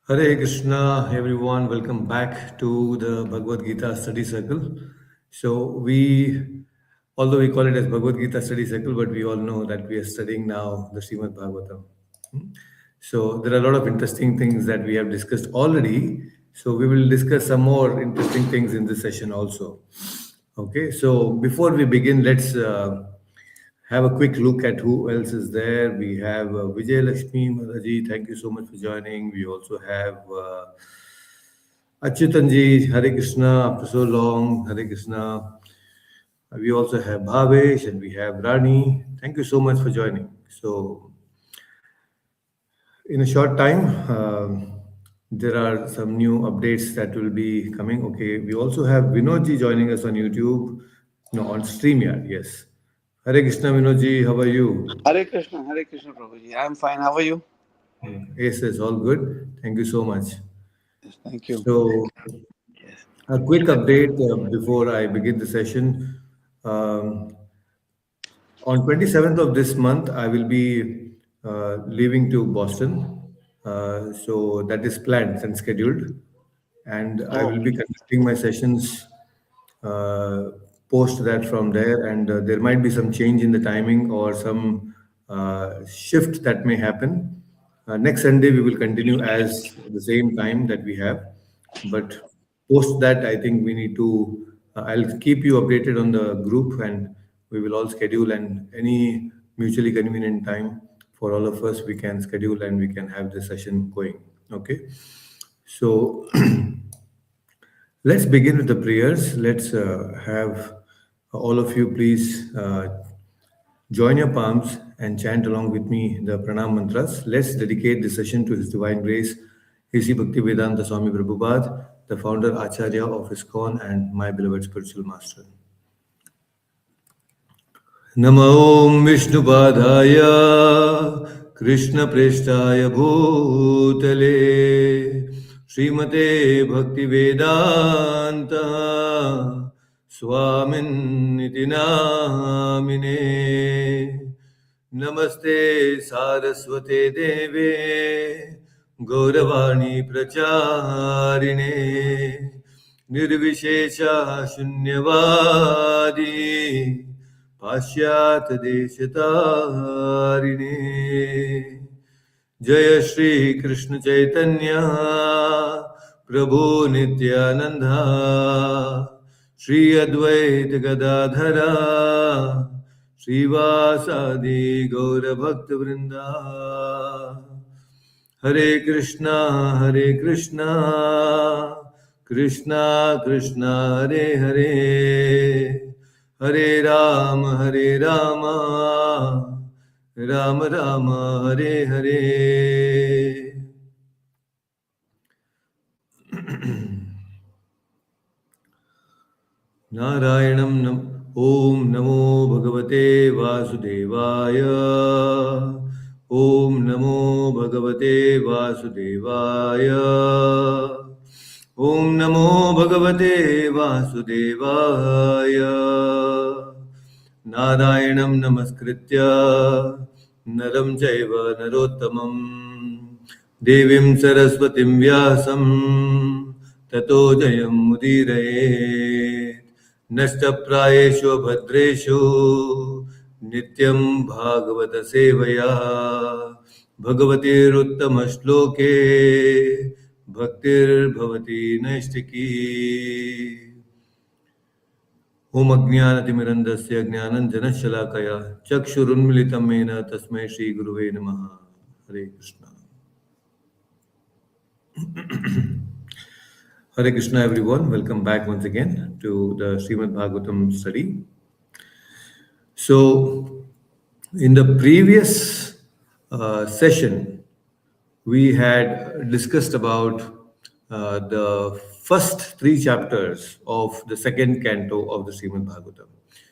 Hare Krishna, everyone. Welcome back to the Bhagavad Gita study circle. Although we call it as Bhagavad Gita study circle, but we all know that we are studying now the Srimad Bhagavatam. So, there are a lot of interesting things that we have discussed already. So, we will discuss some more interesting things in this session also. Okay, so before we begin, let's have a quick look at who else is there. We have Vijay Lakshmi Madaji. Thank you so much for joining. We also have Achyutanji. Hare Krishna. After so long, Hare Krishna. We also have Bhavesh and we have Rani. Thank you so much for joining. So, in a short time, there are some new updates that will be coming. Okay, we also have Vinodji joining us on YouTube, no, on StreamYard. Yes. Hare Krishna, Vinodji. How are you? Hare Krishna, Prabhuji. I'm fine. How are you? Yes, yes, all good. Thank you so much. Yes, thank you. So, Yes. a quick update before I begin the session. Um, on 27th of this month, I will be leaving to Boston. So that is planned and scheduled. And I Oh, will be conducting my sessions uh, post that from there. And there might be some change in the timing or some shift that may happen. Next Sunday, we will continue as the same time that we have. But post that, I think we need to, I'll keep you updated on the group and we will all schedule and any mutually convenient time for all of us, we can schedule and we can have the session going. Okay. So let's begin with the prayers. Let's have all of you please join your palms and chant along with me the pranam mantras. Let's dedicate this session to His Divine Grace, A.C. Bhaktivedanta Swami Prabhupada, the founder Acharya of ISKCON and my beloved spiritual master. नमो विष्णुपादाय कृष्णप्रेष्ठाय भूतले श्रीमते भक्तिवेदान्त स्वामिन्निति नामिने नमस्ते सारस्वते देवे गौरवाणी प्रचारिणे निर्विशेषा शून्यवादी पाश्चात देशतारिणे जय श्री कृष्ण चैतन्य प्रभु नित्यानंदा श्री अद्वैत गदाधरा श्रीवासादि गौर भक्त वृंदा हरे कृष्णा कृष्णा कृष्णा हरे हरे हरे राम राम राम हरे हरे नारायणं नम ॐ नमो भगवते वासुदेवाय ॐ नमो भगवते वासुदेवाय ॐ नमो भगवते वासुदेवाय नारायणं नमस्कृत्य नरं चैव नरोत्तमं देवीं सरस्वतीं व्यासं ततो जयमुदीरयेत् नष्टप्रायेषु भद्रेषु नित्यं भागवत सेवया भगवतीरुत्तमश्लोके भक्तिर्भवति नैष्टिकी ॐ अज्ञानतिमिरन्दस्य ज्ञानञ्जनशलाकया चक्षुरुन्मिलितं येन तस्मै श्रीगुरुवे नमः हरे Krishna Hare Krishna, everyone. Welcome back once again to the Srimad Bhagavatam study. So, in the previous session, we had discussed about the first three chapters of the second canto of the Srimad Bhagavatam.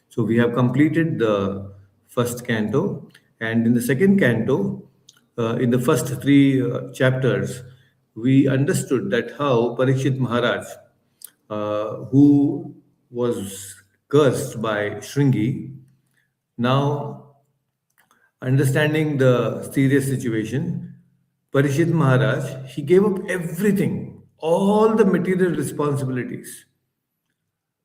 So, we have completed the first canto, and in the second canto, in the first three chapters, we understood that how Parikshit Maharaj, who was cursed by Shringi, now understanding the serious situation, Parishit Maharaj, he gave up everything, all the material responsibilities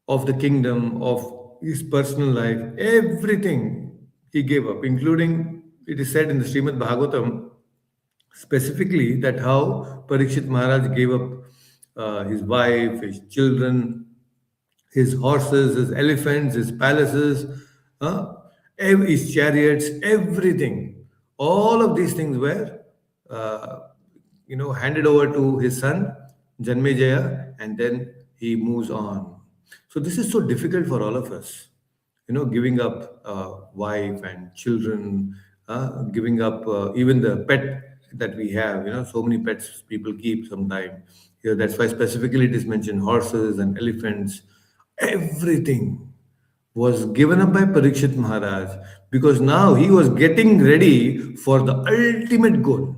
of the kingdom, of his personal life, everything he gave up, including, it is said in the Srimad Bhagavatam, specifically that how Parikshit Maharaj gave up his wife, his children, his horses, his elephants, his palaces, uh, his chariots, everything. All of these things were, uh, handed over to his son Janmejaya, and then he moves on. So this is so difficult for all of us, giving up wife and children, giving up even the pet that we have. So many pets people keep sometime. That's why specifically it is mentioned horses and elephants. Everything was given up by Parikshit Maharaj because now he was getting ready for the ultimate goal.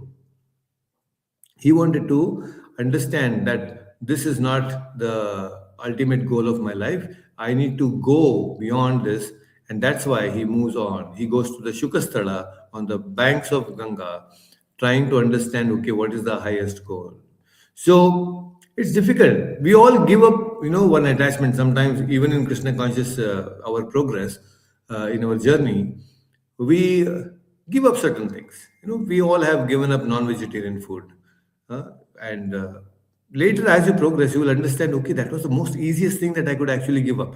He wanted to understand that this is not the ultimate goal of my life. I need to go beyond this. And that's why he moves on. He goes to the Shukasthala on the banks of Ganga, trying to understand, okay, what is the highest goal. So it's difficult. We all give up, one attachment sometimes, even in Krishna conscious, our progress in our journey, we give up certain things. We all have given up non-vegetarian food, and later, as you progress, you will understand. Okay, that was the most easiest thing that I could actually give up.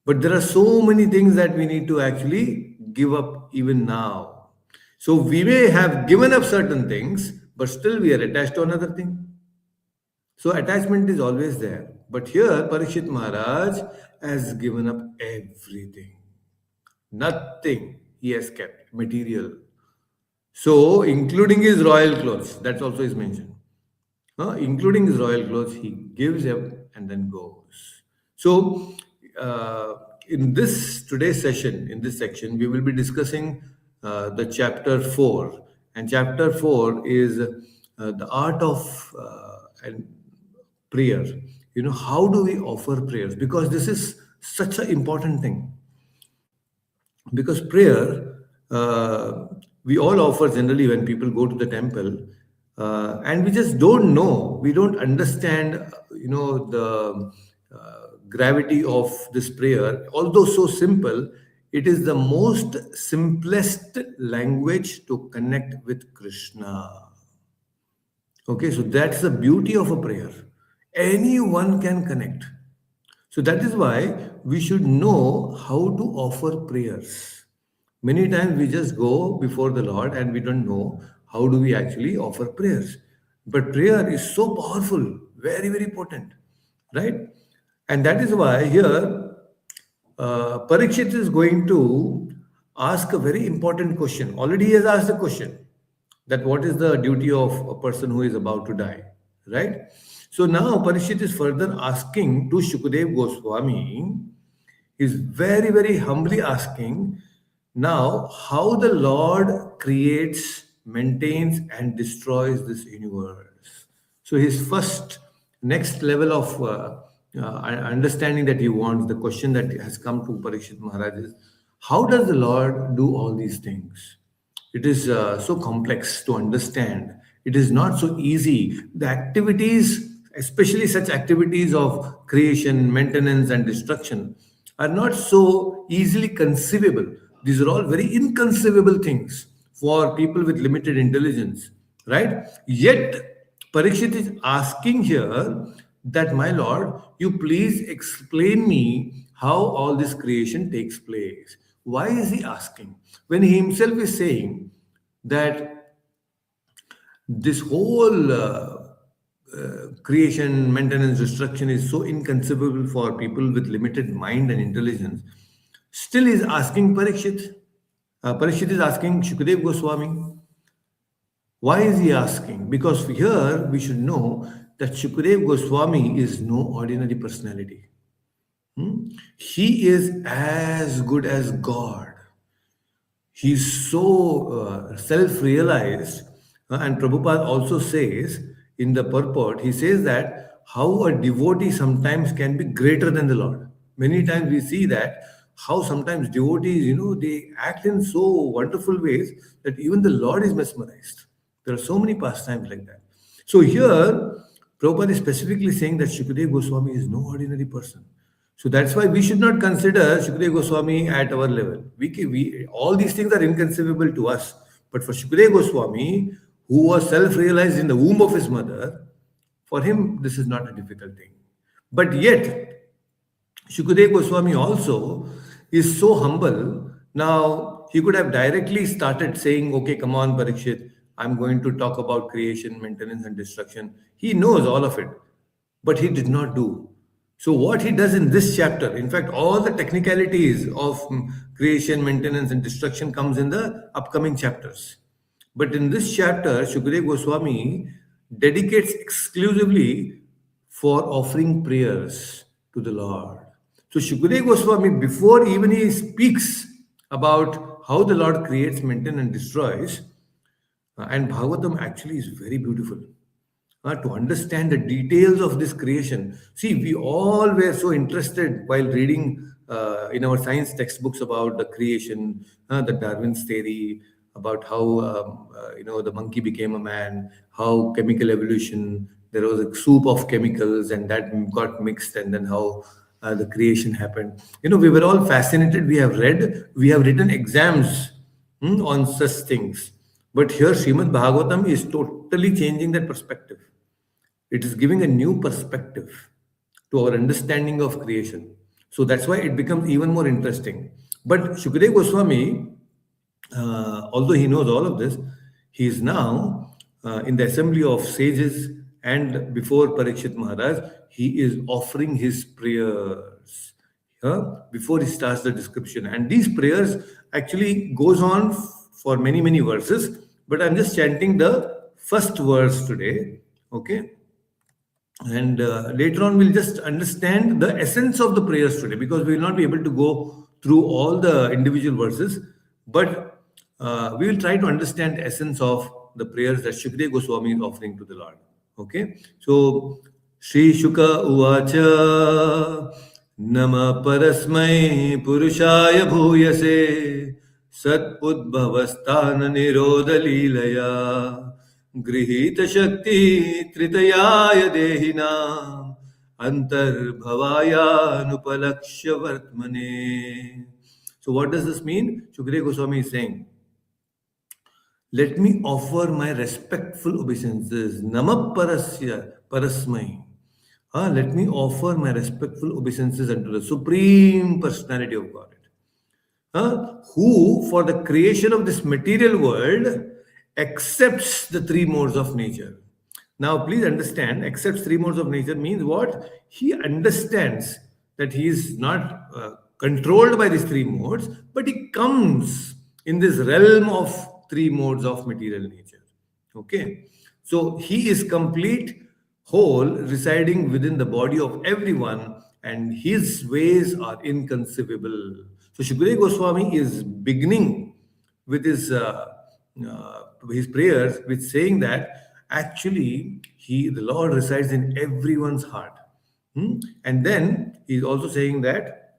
But there are so many things that we need to actually give up even now. So we may have given up certain things, but still we are attached to another thing. So attachment is always there. But here, Parikshit Maharaj has given up everything. Nothing he has kept, material. So, including his royal clothes, that's also is mentioned. Including his royal clothes, he gives up and then goes. So, uh, in this today's session, in this section, we will be discussing the chapter 4. And chapter 4 is the art of and prayer. How do we offer prayers? Because this is such an important thing. Because prayer, we all offer generally when people go to the temple, and we just don't know, we don't understand, the gravity of this prayer. Although so simple, it is the most simplest language to connect with Krishna. Okay, so that's the beauty of a prayer. Anyone can connect. So that is why we should know how to offer prayers. Many times we just go before the Lord and we don't know how do we actually offer prayers. But prayer is so powerful, very, very potent, right? And that is why here Parikshit is going to ask a very important question. Already he has asked a question that what is the duty of a person who is about to die, right? So now Parikshit is further asking to Shukadev Goswami, is very, very humbly asking now how the Lord creates, maintains, and destroys this universe. So his first, next level of understanding that he wants, the question that has come to Parikshit Maharaj is, how does the Lord do all these things? It is so complex to understand. It is not so easy. The activities, especially such activities of creation, maintenance, and destruction, are not so easily conceivable. These are all very inconceivable things for people with limited intelligence, right? Yet, Parikshit is asking here that, my Lord, you please explain me how all this creation takes place. Why is he asking? When he himself is saying that this whole creation, maintenance, destruction is so inconceivable for people with limited mind and intelligence, still is asking Parikshit. Parikshit is asking Shukadev Goswami. Why is he asking? Because here we should know that Shukadev Goswami is no ordinary personality. He is as good as God. He's so self-realized, and Prabhupada also says in the purport, he says that how a devotee sometimes can be greater than the Lord. Many times we see that how sometimes devotees, they act in so wonderful ways that even the Lord is mesmerized. There are so many pastimes like that. So here, Prabhupada is specifically saying that Shukadev Goswami is no ordinary person. So that's why we should not consider Shukadev Goswami at our level. All these things are inconceivable to us. But for Shukadev Goswami, who was self-realized in the womb of his mother, for him, this is not a difficult thing. But yet, Shukadev Goswami also is so humble. Now, he could have directly started saying, okay, come on, Parikshit, I'm going to talk about creation, maintenance, and destruction. He knows all of it, but he did not do. So, what he does in this chapter, in fact, all the technicalities of creation, maintenance, and destruction comes in the upcoming chapters. But in this chapter, Shukadev Goswami dedicates exclusively for offering prayers to the Lord. So Shukadev Goswami, before even he speaks about how the Lord creates, maintains, and destroys, and Bhagavatam actually is very beautiful. To understand the details of this creation. See, we all were so interested while reading in our science textbooks about the creation, the Darwin's theory, about how the monkey became a man, how chemical evolution, there was a soup of chemicals and that got mixed, and then how the creation happened. We were all fascinated. We have written exams on such things. But here, Srimad Bhagavatam is totally changing that perspective. It is giving a new perspective to our understanding of creation. So that's why it becomes even more interesting. But Shukadev Goswami, although he knows all of this, he is now in the assembly of sages and before Parikshit Maharaj, he is offering his prayers before he starts the description. And these prayers actually goes on for many, many verses, but I'm just chanting the first verse today, okay? And later on, we'll just understand the essence of the prayers today, because we will not be able to go through all the individual verses, but we will try to understand the essence of the prayers that Shukadev Goswami is offering to the Lord. Okay, so Sri Shuka Uvacha Nama Parasmai Purushaya Bhuyase Sat Udbhavasthana Nirodha Leelaya गृहीत शक्ति त्रितयाय देहिना अंतर्भवायानुपलक्ष्य वर्तमने. So what does this mean? Shukadev Goswami is saying, let me offer my respectful obeisances. Nama parasya parasmai. Let me offer my respectful obeisances unto the Supreme Personality of God. Who, for the creation of this material world, accepts the three modes of nature. Now, please understand, accepts three modes of nature means what? He understands that he is not controlled by these three modes, but he comes in this realm of three modes of material nature. Okay? So, he is complete, whole, residing within the body of everyone, and his ways are inconceivable. So, Shukadev Goswami is beginning with his prayers with saying that actually the Lord resides in everyone's heart. And then he's also saying that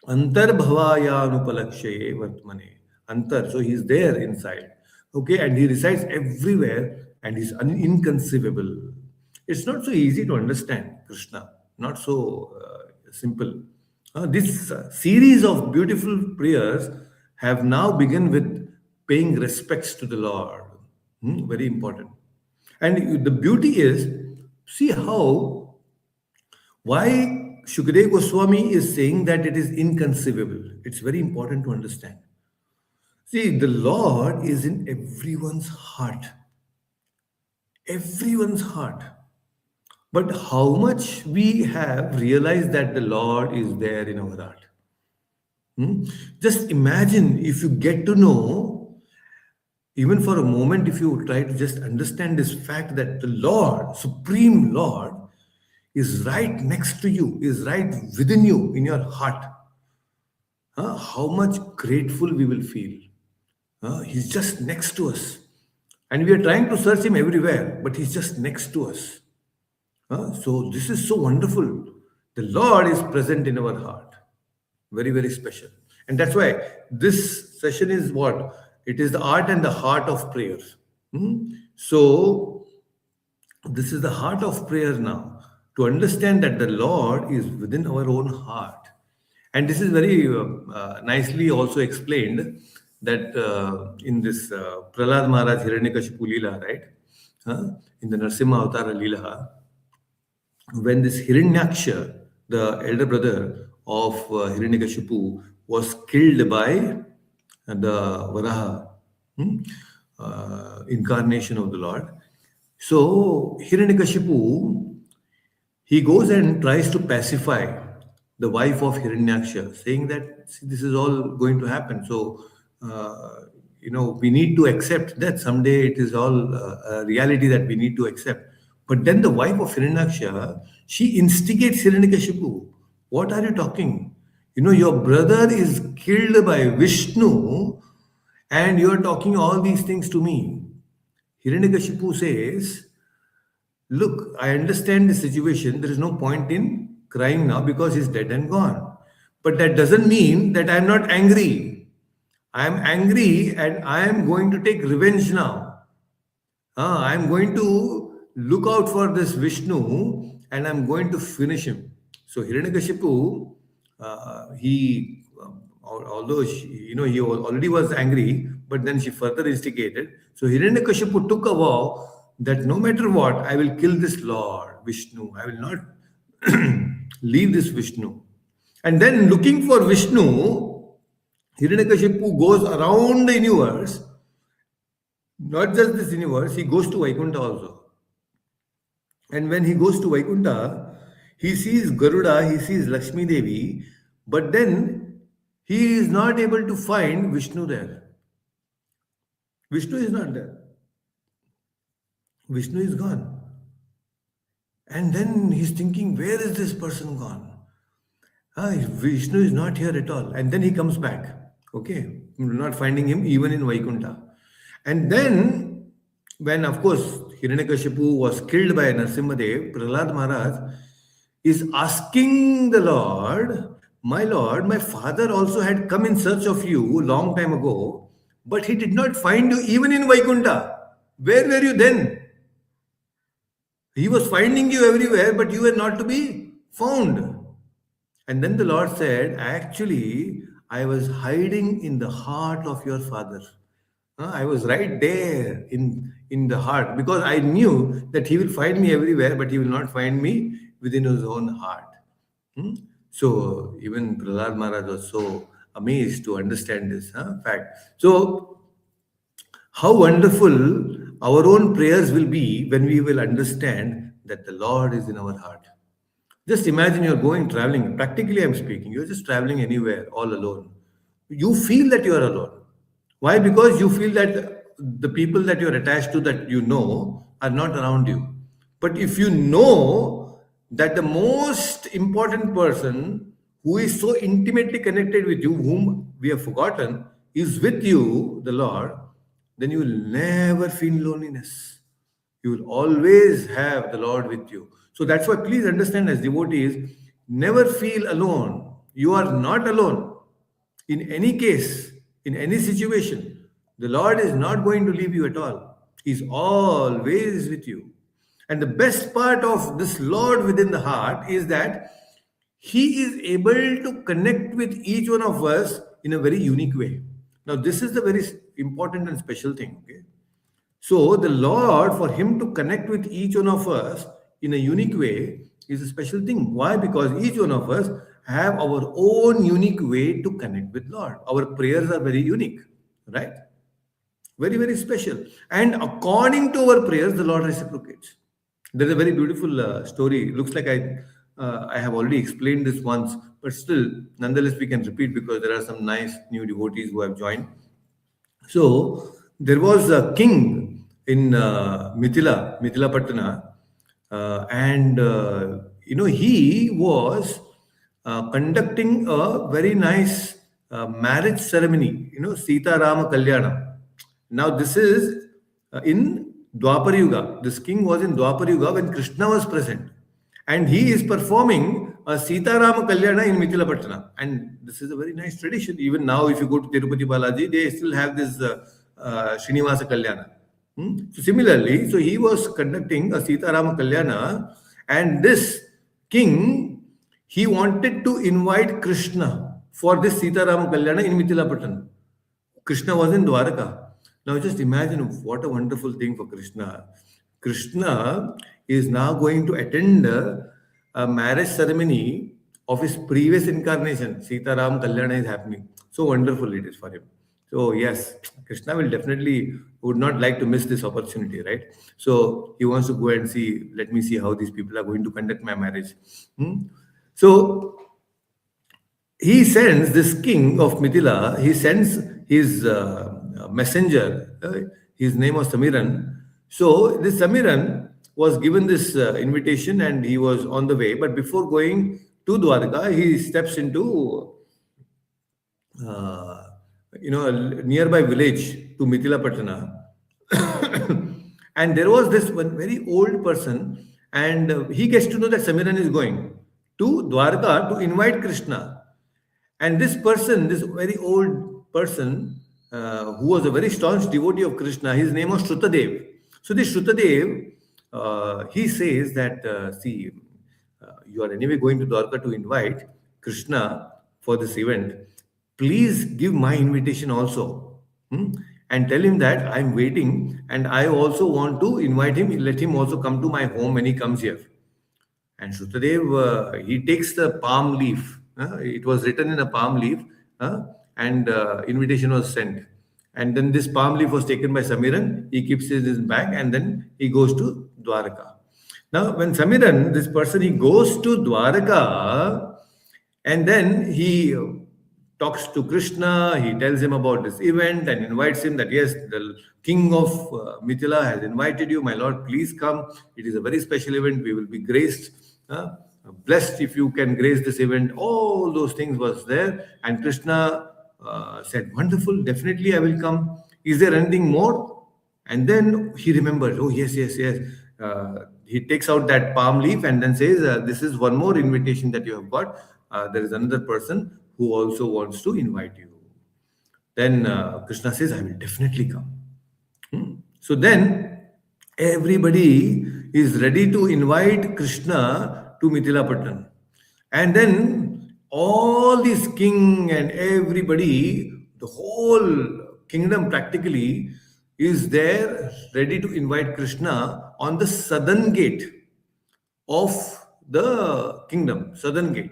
antarbhavayanupalakshaye vartmane. Antar, so he's there inside. Okay, and he resides everywhere and he's inconceivable. It's not so easy to understand Krishna, not so simple. This series of beautiful prayers have now begun with paying respects to the Lord. Very important. And the beauty is, see why Shukadev Goswami is saying that it is inconceivable. It's very important to understand. See, the Lord is in everyone's heart. Everyone's heart. But how much we have realized that the Lord is there in our heart. Just imagine if you get to know, even for a moment, if you try to just understand this fact that the Lord, Supreme Lord, is right next to you, is right within you, in your heart. How much grateful we will feel. He's just next to us. And we are trying to search him everywhere, but he's just next to us. So this is so wonderful. The Lord is present in our heart. Very, very special. And that's why this session is what? It is the art and the heart of prayers. So, this is the heart of prayer now, to understand that the Lord is within our own heart. And this is very nicely also explained that in this Prahlad Maharaj Hiranyakashipu Leela, right? In the Narsimha Avtara Leela, when this Hiranyaksha, the elder brother of Hiranyakashipu, was killed by the Varaha incarnation of the Lord. So Hiranyakashipu, he goes and tries to pacify the wife of Hiranyaksha, saying that, "See, this is all going to happen. So, we need to accept that someday it is all a reality that we need to accept." But then the wife of Hiranyaksha, she instigates Hiranyakashipu. What are you talking? Your brother is killed by Vishnu, and you are talking all these things to me. Hiranyakashipu says, "Look, I understand the situation. There is no point in crying now because he's dead and gone. But that doesn't mean that I'm not angry. I am angry and I am going to take revenge now. I'm going to look out for this Vishnu and I'm going to finish him." So Hiranyakashipu, although he already was angry, but then she further instigated. So Hiranyakashipu took a vow that no matter what, I will kill this Lord Vishnu. I will not leave this Vishnu. And then looking for Vishnu, Hiranyakashipu goes around the universe. Not just this universe, he goes to Vaikuntha also. And when he goes to Vaikuntha, he sees Garuda, he sees Lakshmi Devi, but then he is not able to find Vishnu there. Vishnu is not there. Vishnu is gone. And then he's thinking, where is this person gone? Vishnu is not here at all. And then he comes back. Okay, not finding him even in Vaikuntha. And then, when of course Hiranyakashipu was killed by Narsimhadev, Prahlad Maharaj is asking the Lord, my father also had come in search of you long time ago, but he did not find you even in Vaikuntha. Where were you then? He was finding you everywhere, but you were not to be found. And then the Lord said, actually, I was hiding in the heart of your father. I was right there in the heart, because I knew that he will find me everywhere, but he will not find me within his own heart. So even Prahlad Maharaj was so amazed to understand this fact. So how wonderful our own prayers will be when we will understand that the Lord is in our heart. Just imagine you're going traveling, practically I'm speaking, you're just traveling anywhere all alone. You feel that you are alone. Why? Because you feel that the people that you're attached to, that you know, are not around you. But if you know that the most important person who is so intimately connected with you, whom we have forgotten, is with you, the Lord, then you will never feel loneliness. You will always have the Lord with you. So that's why please understand, as devotees, never feel alone. You are not alone. In any case, in any situation, the Lord is not going to leave you at all. He's always with you. And the best part of this Lord within the heart is that He is able to connect with each one of us in a very unique way. Now, this is the very important and special thing. Okay? So, the Lord, for Him to connect with each one of us in a unique way, is a special thing. Why? Because each one of us have our own unique way to connect with Lord. Our prayers are very unique, right? Very, very special. And according to our prayers, the Lord reciprocates. There's a very beautiful story. Looks like I have already explained this once, but still, nonetheless, we can repeat because there are some nice new devotees who have joined. So there was a king in Mithila Patna, and he was conducting a very nice marriage ceremony. Sita Rama Kalyana. Now this is in Dwapar Yuga. This king was in Dwapar Yuga when Krishna was present, and he is performing a Sita Rama Kalyana in Mithila Patna. And this is a very nice tradition. Even now, if you go to Tirupati Balaji, they still have this Srinivasa Kalyana. So similarly, so he was conducting a Sitaram Kalyana, and this king, he wanted to invite Krishna for this Sitaram Kalyana in Mithilapatan. Krishna was in Dwaraka. Now just imagine what a wonderful thing for Krishna. Krishna is now going to attend a marriage ceremony of his previous incarnation. Sitaram Kalyana is happening. So wonderful it is for him. So yes, Krishna will definitely would not like to miss this opportunity, right? So he wants to go and see. Let me see how these people are going to conduct my marriage. Hmm? So he sends this king of Mithila, he sends his messenger. His name was Samiran. So this Samiran was given this invitation and he was on the way. But before going to Dwarka, he steps into uh, a nearby village to Mithila Patana. And there was this one very old person, and he gets to know that Samiran is going to Dwarka to invite Krishna. And this person, this very old person, who was a very staunch devotee of Krishna, his name was Shukadev. So this Shukadev, he says that, see, you are anyway going to Dwarka to invite Krishna for this event. Please give my invitation also. And tell him that I'm waiting and I also want to invite him, let him also come to my home when he comes here. And Shukadev, he takes the palm leaf. It was written in a palm leaf, and invitation was sent. And then this palm leaf was taken by Samiran. He keeps it in his bag, and then he goes to Dwaraka. Now, when Samiran, this person, he goes to Dwaraka, and then he talks to Krishna. He tells him about this event and invites him that yes, the king of Mithila has invited you, my lord. Please come. It is a very special event. We will be graced, blessed if you can grace this event. All those things was there, and Krishna said, "Wonderful. Definitely, I will come. Is there anything more?" And then he remembered. Oh yes, yes, yes. He takes out that palm leaf and then says, "This is one more invitation that you have got. There is another person who also wants to invite you." Then Krishna says, "I will definitely come." So then everybody is ready to invite Krishna to Mithilapatnam. And then all this king and everybody, the whole kingdom practically is there ready to invite Krishna on the southern gate of the kingdom, southern gate.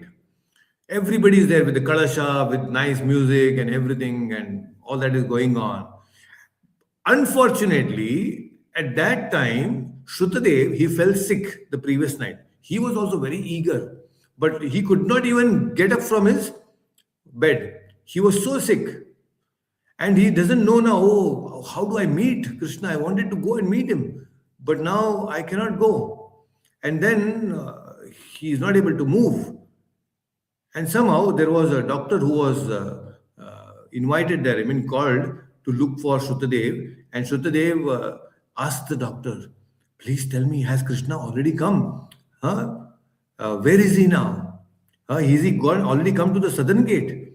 Everybody is there with the kalasha, with nice music and everything, and all that is going on. Unfortunately, at that time, Shukadev, he fell sick the previous night. He was also very eager, but he could not even get up from his bed. He was so sick. And he doesn't know now, oh, how do I meet Krishna? I wanted to go and meet him, but now I cannot go. And then he is not able to move. And somehow there was a doctor who was invited there, I mean, called to look for Shukadev. And Shukadev asked the doctor, "Please tell me, has Krishna already come? Huh? Where is he now? Is he gone, already come to the southern gate?"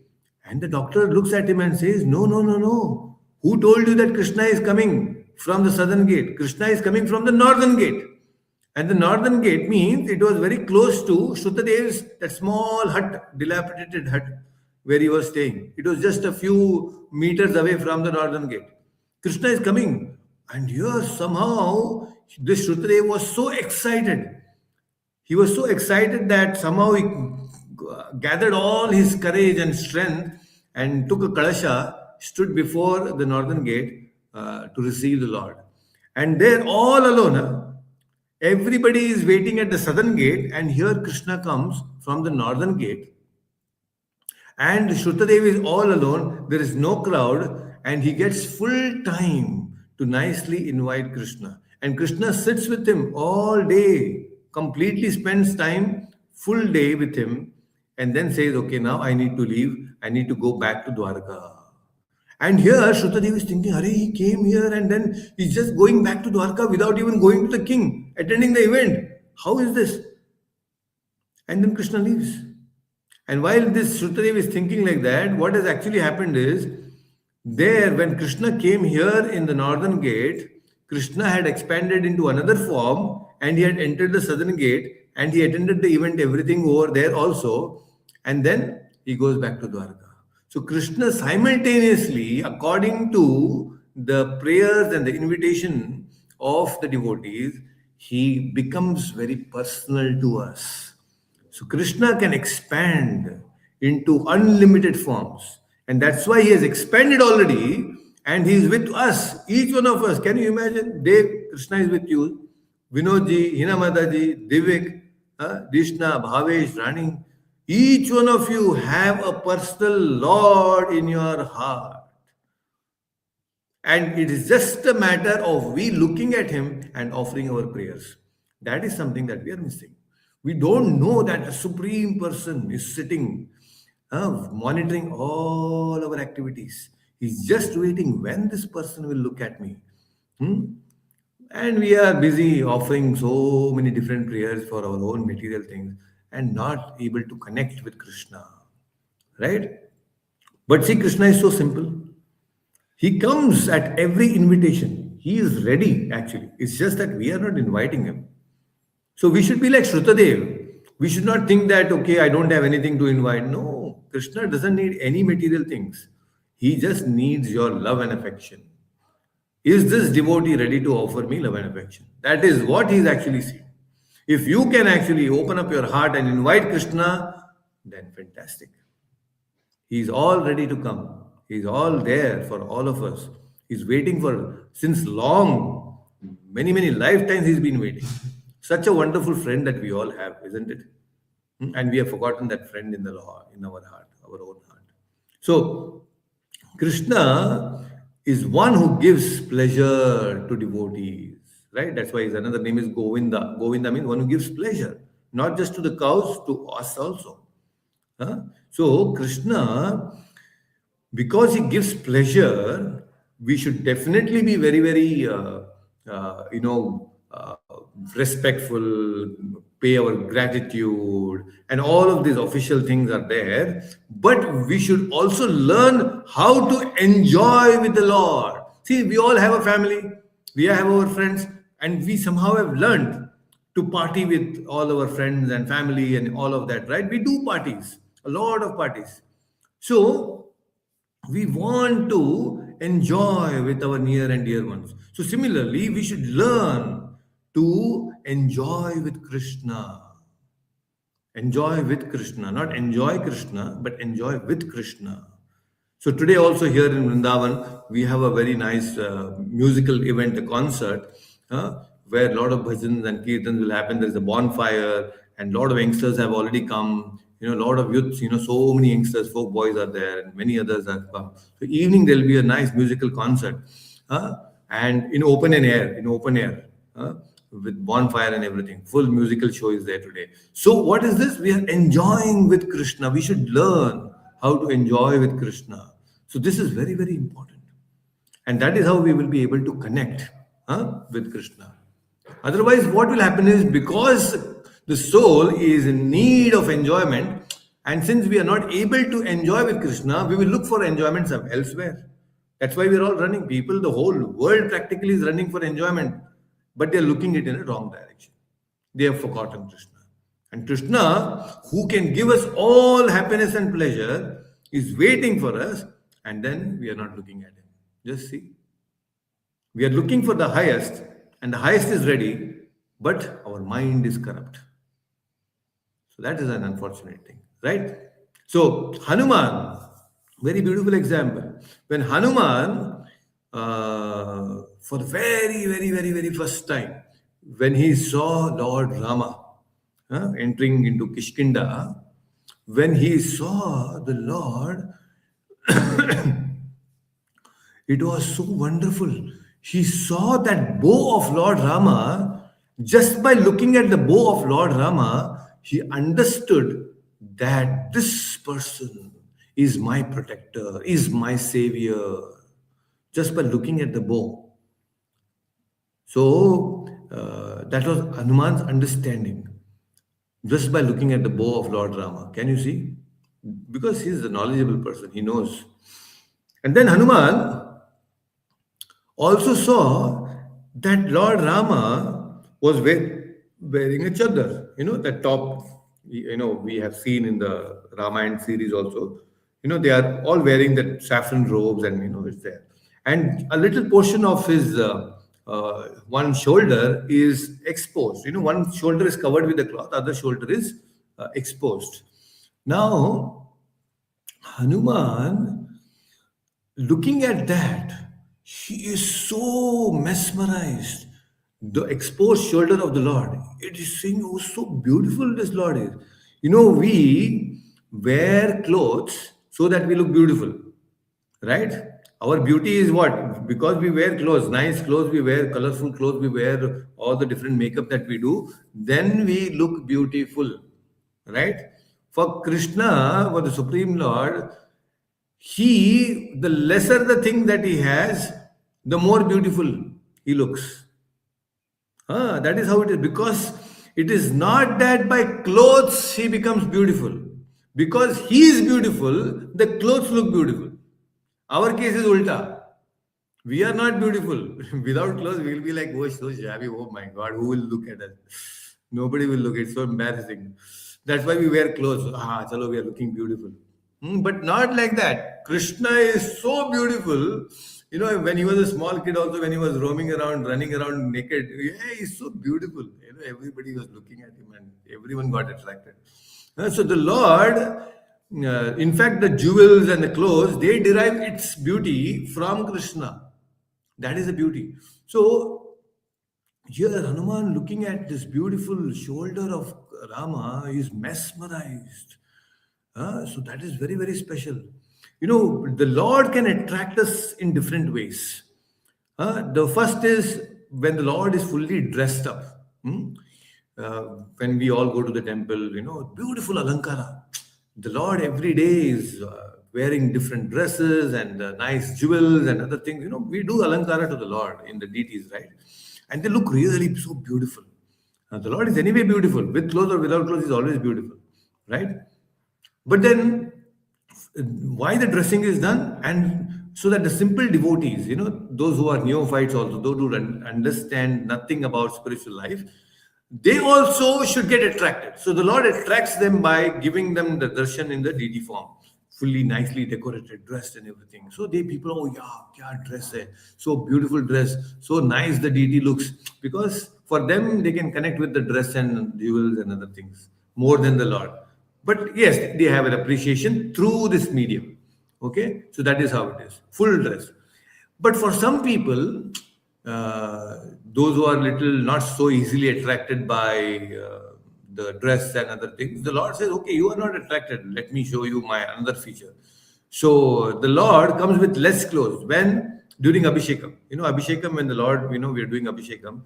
And the doctor looks at him and says, "No, no, no, no. Who told you that Krishna is coming from the southern gate? Krishna is coming from the northern gate." And the northern gate means it was very close to Shukadev's that small hut, dilapidated hut where he was staying. It was just a few meters away from the northern gate. Krishna is coming. And here somehow this Shrukadev was so excited. He was so excited that somehow he gathered all his courage and strength and took a kalasha, stood before the northern gate to receive the Lord. And there, all alone, everybody is waiting at the southern gate, and here Krishna comes from the northern gate. And Shrukadev is all alone, there is no crowd, and he gets full time to nicely invite Krishna. And Krishna sits with him all day, completely spends time, full day with him, and then says, "Okay, now I need to leave. I need to go back to Dwarka." And here Shrukadev is thinking, "Hare, he came here and then he's just going back to Dwarka without even going to the king, attending the event. How is this?" And then Krishna leaves. And while this Shrukadev is thinking like that, what has actually happened is, there when Krishna came here in the northern gate, Krishna had expanded into another form and he had entered the southern gate and he attended the event, everything over there also. And then he goes back to Dwarka. So Krishna simultaneously, according to the prayers and the invitation of the devotees, he becomes very personal to us. So Krishna can expand into unlimited forms. And that's why he has expanded already and he is with us, each one of us. Can you imagine? Dev, Krishna is with you. Vinodji, Hinamadaji, Divik, Krishna, Bhavesh, Rani. Each one of you have a personal Lord in your heart. And it is just a matter of we looking at him and offering our prayers. That is something that we are missing. We don't know that the Supreme Person is sitting, monitoring all our activities. He's just waiting when this person will look at me. Hmm? And we are busy offering so many different prayers for our own material things and not able to connect with Krishna. Right? But see, Krishna is so simple. He comes at every invitation. He is ready, actually. It's just that we are not inviting him. So we should be like Shukadev. We should not think that, okay, I don't have anything to invite. No, Krishna doesn't need any material things. He just needs your love and affection. Is this devotee ready to offer me love and affection? That is what he's actually seeing. If you can actually open up your heart and invite Krishna, then fantastic. He's all ready to come. He's all there for all of us. He's waiting for since long, many, many lifetimes he's been waiting. Such a wonderful friend that we all have, isn't it? And we have forgotten that friend in the law, in our heart, our own heart. So Krishna is one who gives pleasure to devotees, right? That's why his another name is Govinda. Govinda means one who gives pleasure, not just to the cows, to us also. Huh? So Krishna, because he gives pleasure, we should definitely be very, very, respectful, pay our gratitude, and all of these official things are there. But we should also learn how to enjoy with the Lord. See, we all have a family, we have our friends, and we somehow have learned to party with all our friends and family and all of that, right? We do parties, a lot of parties. So we want to enjoy with our near and dear ones. So similarly, we should learn to enjoy with Krishna. Enjoy with Krishna, not enjoy Krishna, but enjoy with Krishna. So today also here in Vrindavan, we have a very nice musical event, a concert, where a lot of bhajans and kirtans will happen. There's a bonfire and a lot of youngsters have already come. A lot of youths, so many youngsters, folk boys are there and many others have come. So evening there'll be a nice musical concert, and in open air, with bonfire and everything. Full musical show is there today. So what is this? We are enjoying with Krishna. We should learn how to enjoy with Krishna. So this is very, very important. And that is how we will be able to connect with Krishna. Otherwise, what will happen is because the soul is in need of enjoyment, and since we are not able to enjoy with Krishna, we will look for enjoyment elsewhere. That's why we're all running. People, the whole world practically is running for enjoyment, but they're looking it in a wrong direction. They have forgotten Krishna. And Krishna, who can give us all happiness and pleasure, is waiting for us, and then we are not looking at him. Just see. We are looking for the highest, and the highest is ready, but our mind is corrupt. So that is an unfortunate thing, right? So Hanuman, very beautiful example. When Hanuman, for the very, very, very, very first time, when he saw Lord Rama entering into Kishkinda, when he saw the Lord, it was so wonderful. He saw that bow of Lord Rama. Just by looking at the bow of Lord Rama, he understood that this person is my protector, is my savior. Just by looking at the bow. So that was Hanuman's understanding. Just by looking at the bow of Lord Rama. Can you see? Because he is a knowledgeable person, he knows. And then Hanuman also saw that Lord Rama was wearing a chadar, the top, we have seen in the Ramayana series also. They are all wearing that saffron robes and, it's there. And a little portion of his one shoulder is exposed. One shoulder is covered with the cloth, other shoulder is exposed. Now, Hanuman, looking at that, he is so mesmerized. The exposed shoulder of the Lord. It is saying, oh, so beautiful this Lord is. We wear clothes so that we look beautiful, right? Our beauty is what? Because we wear clothes, nice clothes we wear, colorful clothes we wear, all the different makeup that we do, then we look beautiful, right? For Krishna, for the Supreme Lord, the lesser the thing that he has, the more beautiful he looks. That is how it is. Because it is not that by clothes he becomes beautiful. Because he is beautiful, the clothes look beautiful. Our case is ulta. We are not beautiful. Without clothes, we will be like, oh, so shabby. Oh my God, who will look at us? Nobody will look. It's so embarrassing. That's why we wear clothes. Chalo, we are looking beautiful. But not like that. Krishna is so beautiful. When he was a small kid, also when he was roaming around, running around naked, yeah, he's so beautiful. Everybody was looking at him and everyone got attracted. So the Lord, in fact, the jewels and the clothes, they derive its beauty from Krishna. That is the beauty. So here, Hanuman looking at this beautiful shoulder of Rama is mesmerized. So that is very, very special. The Lord can attract us in different ways. The first is when the Lord is fully dressed up. When we all go to the temple, beautiful alankara. The Lord every day is wearing different dresses and nice jewels and other things. We do alankara to the Lord in the deities, right? And they look really so beautiful. The Lord is anyway beautiful. With clothes or without clothes, He's always beautiful, right? But then, why the dressing is done? And so that the simple devotees, those who are neophytes also, those who understand nothing about spiritual life, they also should get attracted. So the Lord attracts them by giving them the darshan in the deity form, fully nicely decorated, dressed and everything. So they people, oh yeah, kya dress hai, so beautiful dress, so nice the deity looks. Because for them they can connect with the dress and jewels and other things more than the Lord. But yes, they have an appreciation through this medium. Okay, so that is how it is, full dress. But for some people, those who are little not so easily attracted by the dress and other things, the Lord says, okay, you are not attracted. Let me show you my another feature. So the Lord comes with less clothes when during Abhishekam. Abhishekam, when the Lord, we are doing Abhishekam,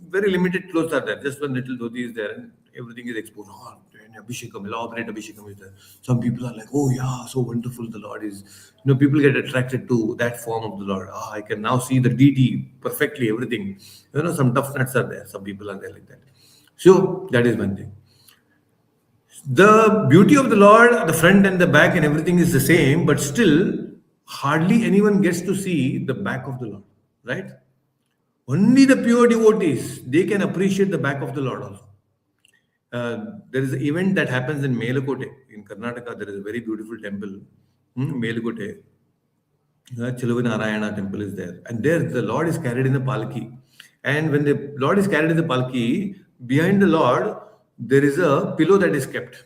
very limited clothes are there. Just one little dhoti is there and everything is exposed. Oh, and Abhishekam, elaborate Abhishekam is there. Some people are like, oh yeah, so wonderful the Lord is. People get attracted to that form of the Lord. I can now see the deity perfectly, everything. Some tough nuts are there. Some people are there like that. So that is one thing. The beauty of the Lord, the front and the back and everything is the same, but still, hardly anyone gets to see the back of the Lord, right? Only the pure devotees, they can appreciate the back of the Lord also. There is an event that happens in Melakote in Karnataka. There is a very beautiful temple, Melakote. Chiluvinarayana temple is there. And there the Lord is carried in the palki. And when the Lord is carried in the palki, behind the Lord, there is a pillow that is kept.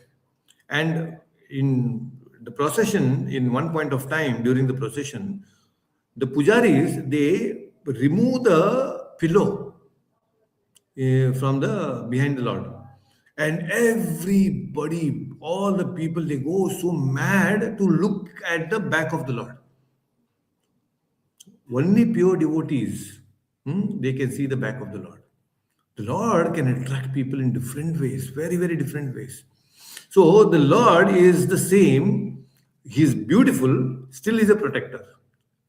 And in the procession, in one point of time during the procession, the pujaris, they remove the pillow from the behind the Lord. And everybody, all the people, they go so mad to look at the back of the Lord. Only pure devotees, they can see the back of the Lord. The Lord can attract people in different ways, very, very different ways. So the Lord is the same. He is beautiful, still is a protector.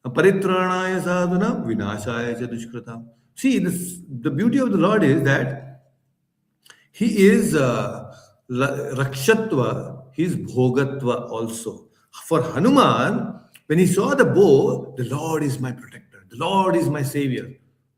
Paritranaya sadhuna vinashaya cha dushkrata. See, the beauty of the Lord is that He is rakshatva, He is bhogatva also. For Hanuman, when he saw the bow, the Lord is my protector, the Lord is my savior,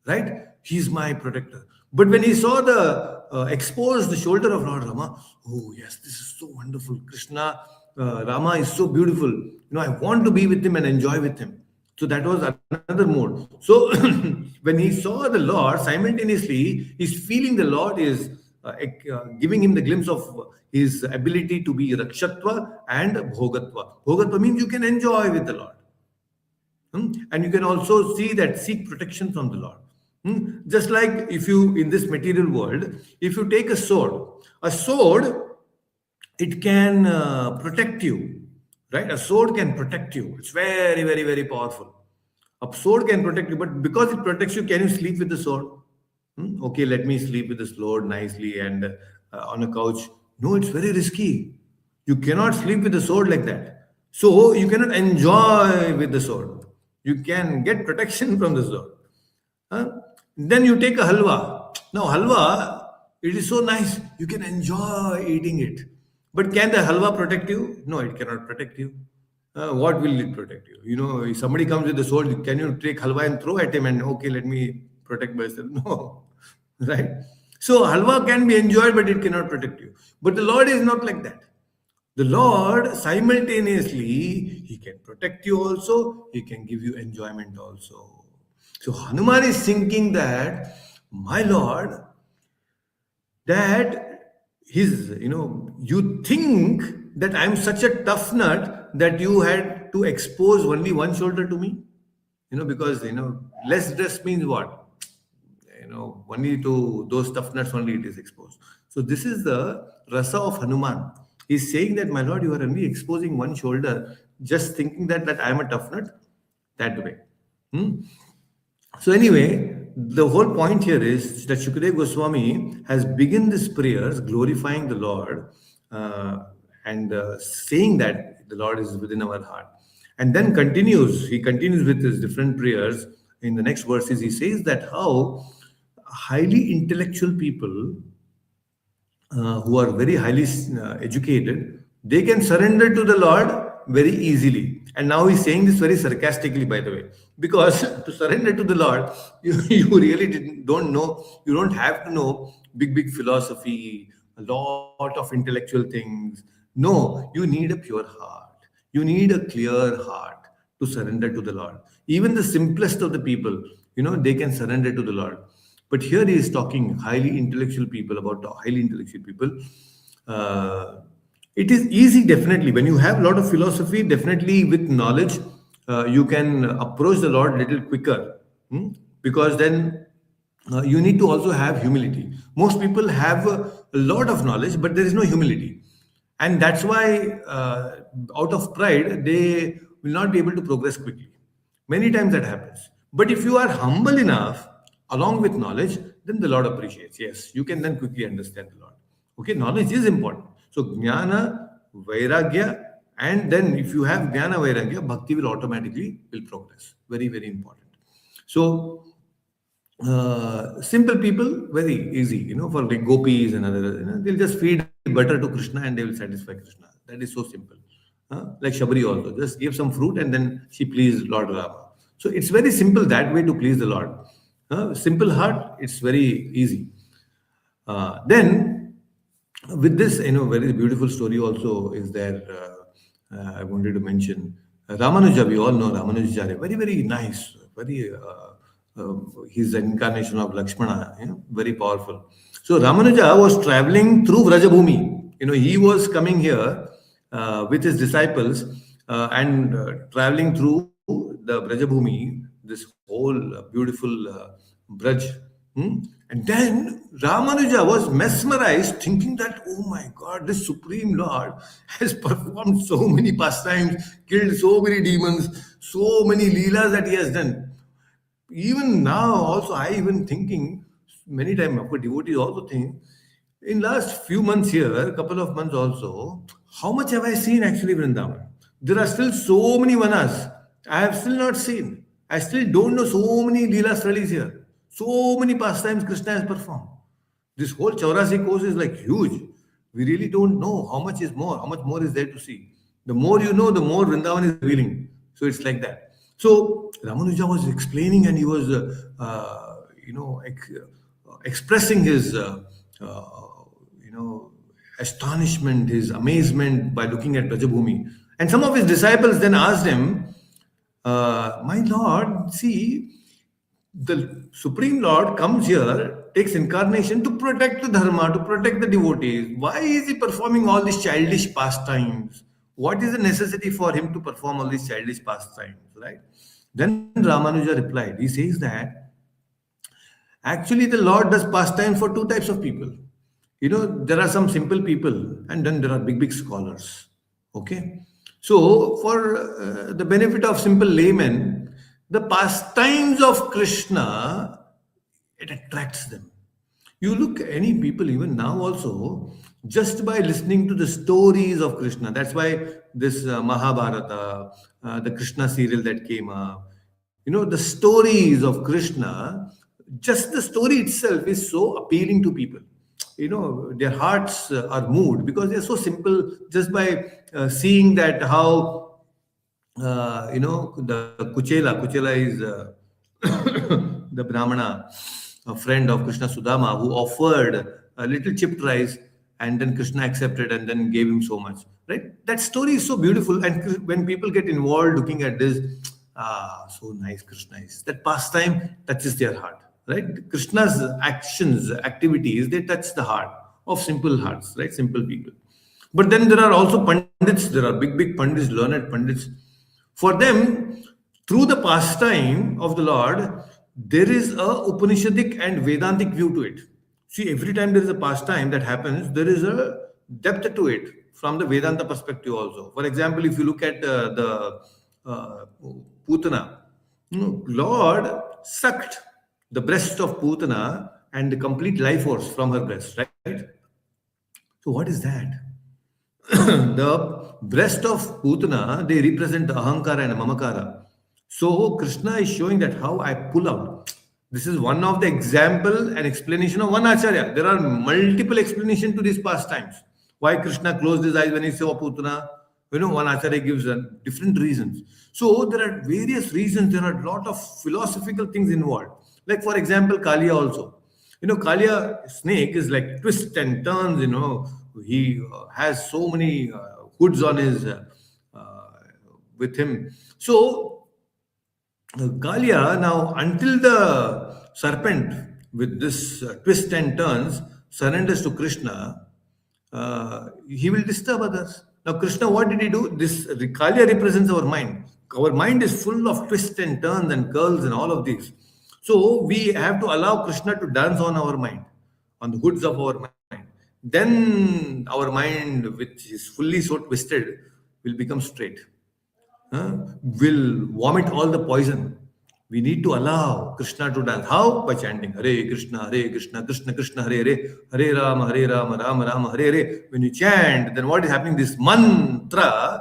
right? He's my protector. But when he saw the exposed shoulder of Lord Rama, oh yes, this is so wonderful. Krishna, Rama is so beautiful. I want to be with him and enjoy with him. So that was another mode. So when he saw the Lord, simultaneously he's feeling the Lord is giving him the glimpse of his ability to be Rakshatva and Bhogatva. Bhogatva means you can enjoy with the Lord. And you can also see that seek protection from the Lord. Just like if you, in this material world, if you take a sword, it can protect you, right? A sword can protect you. It's very, very, very powerful. A sword can protect you, but because it protects you, can you sleep with the sword? Okay, let me sleep with the sword nicely and on a couch. No, it's very risky. You cannot sleep with the sword like that. So you cannot enjoy with the sword. You can get protection from the sword. Huh? Then you take a halwa. Now, halwa, it is so nice. You can enjoy eating it. But can the halwa protect you? No, it cannot protect you. What will it protect you? If somebody comes with a sword, can you take halwa and throw at him and, okay, let me protect myself? No. Right? So, halwa can be enjoyed, but it cannot protect you. But the Lord is not like that. The Lord simultaneously, He can protect you also, He can give you enjoyment also. So Hanuman is thinking that, my Lord, that you think that I'm such a tough nut that you had to expose only one shoulder to me? Because, less dress means what? Only to those tough nuts only it is exposed. So this is the rasa of Hanuman. He's saying that, my Lord, you are only exposing one shoulder, just thinking that I am a tough nut, that way. So anyway, the whole point here is that Shukadev Goswami has begun these prayers glorifying the Lord and saying that the Lord is within our heart. And then he continues with his different prayers. In the next verses, he says that how highly intellectual people who are very highly educated, they can surrender to the Lord very easily. And now he's saying this very sarcastically, by the way, because to surrender to the Lord, you really don't know, you don't have to know big philosophy, a lot of intellectual things. No, you need a pure heart. You need a clear heart to surrender to the Lord. Even the simplest of the people, they can surrender to the Lord. But here he is talking highly intellectual people, about highly intellectual people. It is easy, definitely. When you have a lot of philosophy, definitely with knowledge, you can approach the Lord a little quicker. Because then you need to also have humility. Most people have a lot of knowledge, but there is no humility. And that's why, out of pride, they will not be able to progress quickly. Many times that happens. But if you are humble enough, along with knowledge, then the Lord appreciates. Yes, you can then quickly understand the Lord. Okay, knowledge is important. So, jnana, vairagya, and then if you have jnana, vairagya, bhakti will automatically progress. Very, very important. So, simple people, very easy, for like gopis and others, they'll just feed butter to Krishna and they will satisfy Krishna. That is so simple. Like Shabari also, just give some fruit and then she pleased Lord Rama. So it's very simple that way to please the Lord. Simple heart, it's very easy. Then, with this, very beautiful story also is there. I wanted to mention Ramanuja. We all know Ramanujacharya. Very, very nice. Very. He's an incarnation of Lakshmana. Very powerful. So Ramanuja was traveling through Vrajabhumi. He was coming here with his disciples and traveling through the Vrajabhumi, this whole beautiful Braj. And then Ramanuja was mesmerized, thinking that, oh my God, this Supreme Lord has performed so many pastimes, killed so many demons, so many leelas that he has done. Even now, also, I even thinking many times, of course, devotees also think, in last few months here, a couple of months also, how much have I seen actually Vrindavan? There are still so many vanas I have still not seen. I still don't know so many Leela studies here. So many pastimes Krishna has performed. This whole Chaurasi course is like huge. We really don't know how much is more, how much more is there to see. The more you know, the more Vrindavan is revealing. So it's like that. So Ramanuja was explaining and he was expressing his, you know, astonishment, his amazement by looking at Brajabhumi. And some of his disciples then asked him, "My Lord, see, the Supreme Lord comes here, takes incarnation to protect the dharma, to protect the devotees. Why is he performing all these childish pastimes? What is the necessity for him to perform all these childish pastimes?" Right? Then Ramanuja replied. He says that actually the Lord does pastime for two types of people. There are some simple people, and then there are big, big scholars. Okay? So, for the benefit of simple laymen, the pastimes of Krishna, it attracts them. You look any people even now also, just by listening to the stories of Krishna. That's why this Mahabharata, the Krishna serial that came up, the stories of Krishna, just the story itself is so appealing to people. Their hearts are moved because they're so simple, just by seeing that how the Kuchela is the Brahmana, a friend of Krishna Sudama, who offered a little chipped rice, and then Krishna accepted and then gave him so much. Right? That story is so beautiful, and when people get involved looking at this, so nice Krishna is. That pastime touches their heart. Right? Krishna's actions, activities, they touch the heart of simple hearts, right? Simple people. But then there are also pandits, there are big, big pandits, learned pandits. For them, through the pastime of the Lord, there is a Upanishadic and Vedantic view to it. See, every time there is a pastime that happens, there is a depth to it from the Vedanta perspective also. For example, if you look at the Putana, Lord sucked the breast of Putana and the complete life force from her breast, right? So, what is that? The breast of Putana, they represent the Ahankara and Mamakara. So Krishna is showing that how I pull out. This is one of the example and explanation of one Acharya. There are multiple explanations to these pastimes. Why Krishna closed his eyes when he saw Putana? One Acharya gives different reasons. So there are various reasons. There are a lot of philosophical things involved. Like for example, Kaliya also. Kaliya snake is like twists and turns. He has so many hoods on his with him. So Kaliya now, until the serpent with this twist and turns surrenders to Krishna, he will disturb others. Now, Krishna, what did he do? This Kaliya represents our mind. Our mind is full of twists and turns and curls and all of these. So we have to allow Krishna to dance on our mind, on the hoods of our mind. Then our mind, which is fully so twisted, will become straight. Will vomit all the poison. We need to allow Krishna to dance. How? By chanting Hare Krishna, Krishna Krishna, Hare Hare, Hare Rama, Rama Rama, Hare Hare. When you chant, then what is happening? This mantra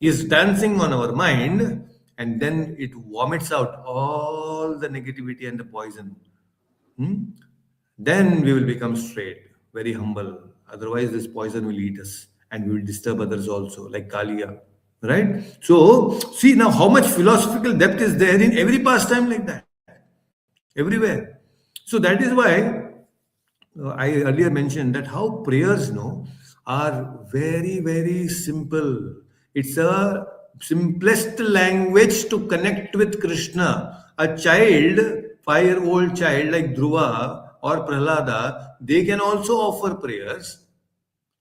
is dancing on our mind, and then it vomits out all the negativity and the poison. Then we will become straight, very humble. Otherwise, this poison will eat us, and we will disturb others also, like Kaliya. Right? So, see now how much philosophical depth is there in every pastime like that. Everywhere. So that is why I earlier mentioned that how prayers are very, very simple. It's a simplest language to connect with Krishna. A child, 5-year-old child like Dhruva or Prahlada, they can also offer prayers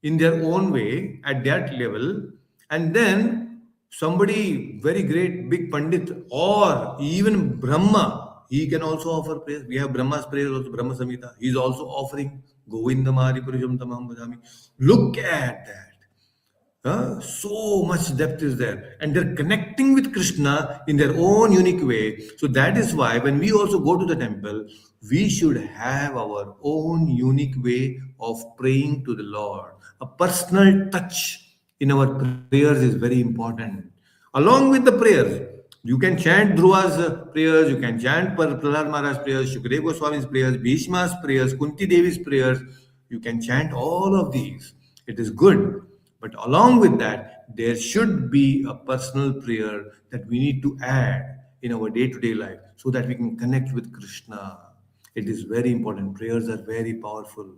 in their own way at that level. And then somebody very great, big Pandit, or even Brahma, he can also offer prayers. We have Brahma's prayers also, Brahma Samhita. He is also offering Govindamari Purusham Tamam Bhajami. Look at that. So much depth is there, and they're connecting with Krishna in their own unique way. So that is why when we also go to the temple, we should have our own unique way of praying to the Lord. A personal touch in our prayers is very important. Along with the prayers, you can chant Dhruva's prayers, you can chant Prahlad Maharaj's prayers, Shukadev Goswami's prayers, Bhishma's prayers, Kunti Devi's prayers. You can chant all of these. It is good. But along with that, there should be a personal prayer that we need to add in our day-to-day life so that we can connect with Krishna. It is very important. Prayers are very powerful.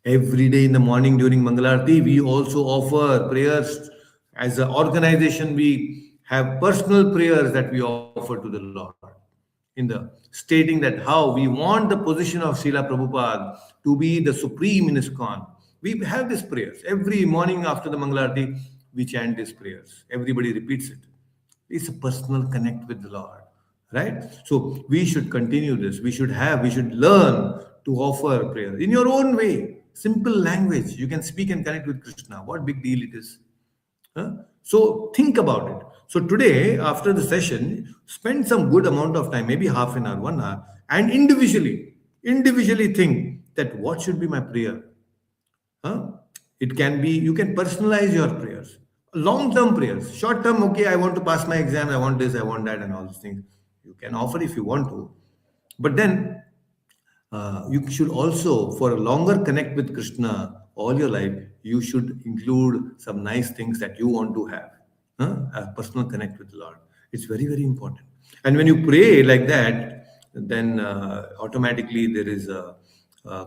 Every day in the morning during Mangalarti, we also offer prayers. As an organization, we have personal prayers that we offer to the Lord. In the stating that how we want the position of Srila Prabhupada to be the supreme in ISKCON. We have these prayers. Every morning after the Mangalarti, we chant these prayers. Everybody repeats it. It's a personal connect with the Lord, right? So we should continue this. We should learn to offer prayer in your own way. Simple language. You can speak and connect with Krishna. What big deal it is? Huh? So think about it. So today, after the session, spend some good amount of time, maybe half an hour, 1 hour, and individually think that what should be my prayer. Huh? It can be, you can personalize your prayers. Long term prayers. Short term, okay, I want to pass my exam, I want this, I want that, and all these things. You can offer if you want to. But then you should also, for a longer connect with Krishna all your life, you should include some nice things that you want to have. A personal connect with the Lord. It's very, very important. And when you pray like that, then automatically there is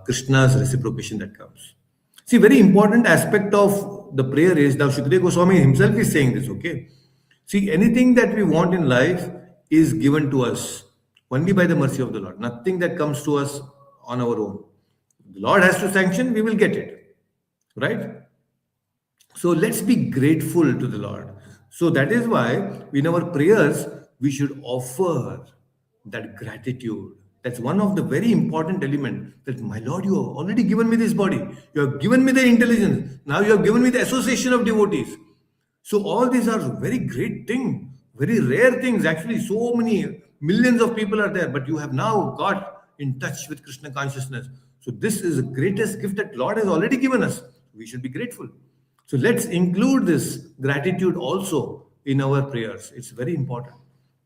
Krishna's reciprocation that comes. See, very important aspect of the prayer is now Shukadev Goswami himself is saying this, okay? See, anything that we want in life is given to us only by the mercy of the Lord. Nothing that comes to us on our own. The Lord has to sanction, we will get it. Right? So let's be grateful to the Lord. So that is why in our prayers, we should offer that gratitude. That's one of the very important elements that, my Lord, you have already given me this body. You have given me the intelligence. Now you have given me the association of devotees. So all these are very great things, very rare things. Actually, so many millions of people are there, but you have now got in touch with Krishna consciousness. So this is the greatest gift that Lord has already given us. We should be grateful. So let's include this gratitude also in our prayers. It's very important.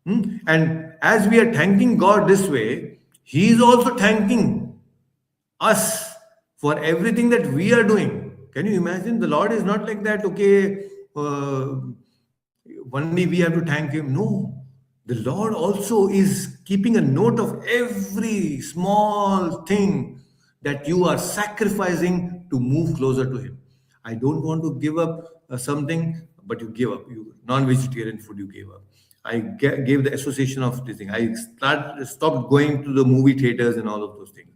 And as we are thanking God this way, He is also thanking us for everything that we are doing. Can you imagine? The Lord is not like that, okay, only we have to thank Him. No. The Lord also is keeping a note of every small thing that you are sacrificing to move closer to Him. I don't want to give up something, but you give up. You non-vegetarian food you gave up. I gave the association of this thing. I stopped going to the movie theaters and all of those things.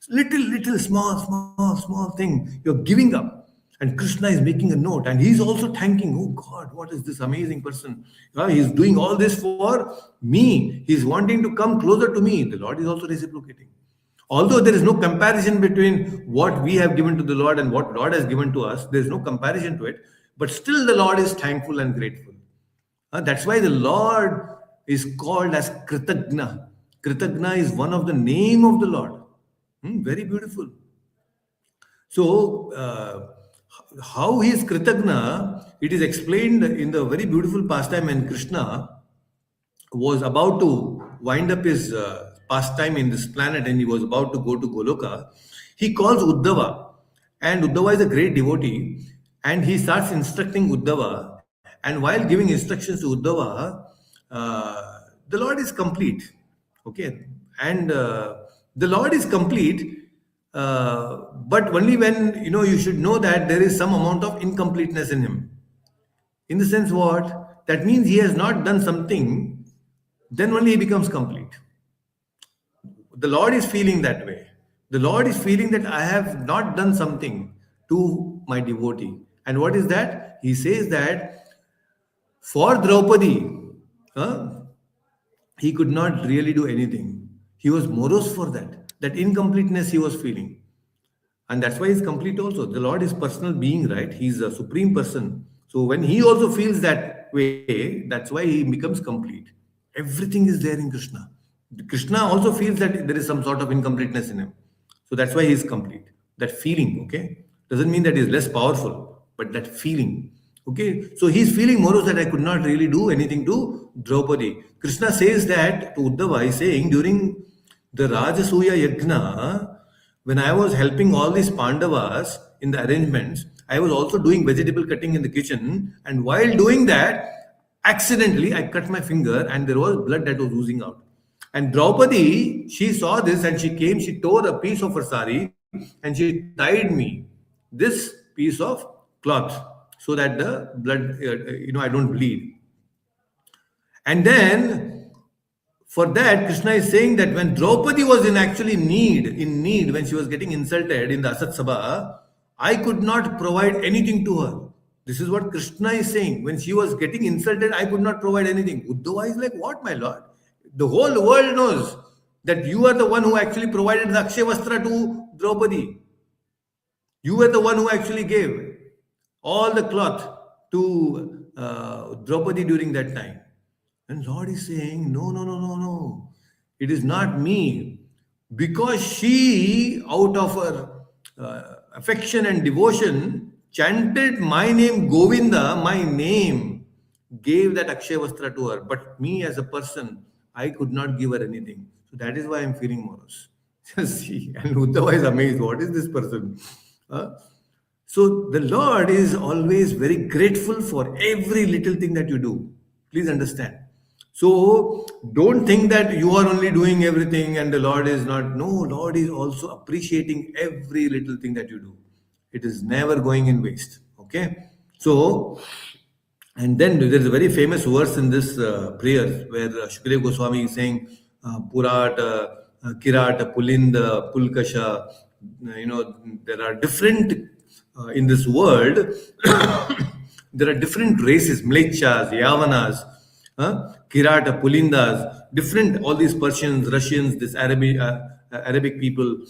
Little, small thing. You're giving up. And Krishna is making a note, and he's also thanking, oh God, what is this amazing person? He's doing all this for me. He's wanting to come closer to me. The Lord is also reciprocating. Although there is no comparison between what we have given to the Lord and what Lord has given to us, there is no comparison to it. But still the Lord is thankful and grateful. That's why the Lord is called as Kritagna. Kritagna is one of the name of the Lord. Very beautiful. So, how he is Kritagna, it is explained in the very beautiful pastime when Krishna was about to wind up his pastime in this planet and he was about to go to Goloka. He calls Uddhava, and Uddhava is a great devotee, and he starts instructing Uddhava, and while giving instructions to Uddhava, the Lord is complete. Okay, and the Lord is complete. But only when, you should know that there is some amount of incompleteness in him. In the sense what? That means he has not done something, then only he becomes complete. The Lord is feeling that way. The Lord is feeling that I have not done something to my devotee. And what is that? He says that for Draupadi, he could not really do anything. He was morose for that incompleteness he was feeling. And that's why he's complete also. The Lord is personal being, right? He's a supreme person. So when he also feels that way, that's why he becomes complete. Everything is there in Krishna. Krishna also feels that there is some sort of incompleteness in him. So that's why he's complete. That feeling, okay? Doesn't mean that he's less powerful, but that feeling. Okay, so he's feeling morose that I could not really do anything to Draupadi. Krishna says that to Uddhava, he's saying during the Rajasuya Yajna, when I was helping all these Pandavas in the arrangements, I was also doing vegetable cutting in the kitchen. And while doing that, accidentally, I cut my finger and there was blood that was oozing out. And Draupadi, she saw this and she came, she tore a piece of her sari and she tied me this piece of cloth so that the blood, I don't bleed. And then for that, Krishna is saying that when Draupadi was in need, when she was getting insulted in the Asat Sabha, I could not provide anything to her. This is what Krishna is saying. When she was getting insulted, I could not provide anything. Uddhava is like, what, my lord? The whole world knows that you are the one who actually provided the Akshay Vastra to Draupadi. You were the one who actually gave all the cloth to Draupadi during that time. And Lord is saying, no, no, no, no, no. It is not me. Because she, out of her affection and devotion, chanted my name, Govinda, my name, gave that Akshay Vastra to her. But me as a person, I could not give her anything. So that is why I'm feeling morose. See, and Uddhava is amazed. What is this person? Uh, so the Lord is always very grateful for every little thing that you do. Please understand. So don't think that you are only doing everything and the Lord is not. No, Lord is also appreciating every little thing that you do. It is never going in waste. Okay. So, and then there is a very famous verse in this prayer where Shukadev Goswami is saying, Purat, Kirat, Pulind, Pulkasha. There are different in this world. There are different races: Mlechas, Yavanas, Kirata, Pulindas, different, all these Persians, Russians, this Arabic people,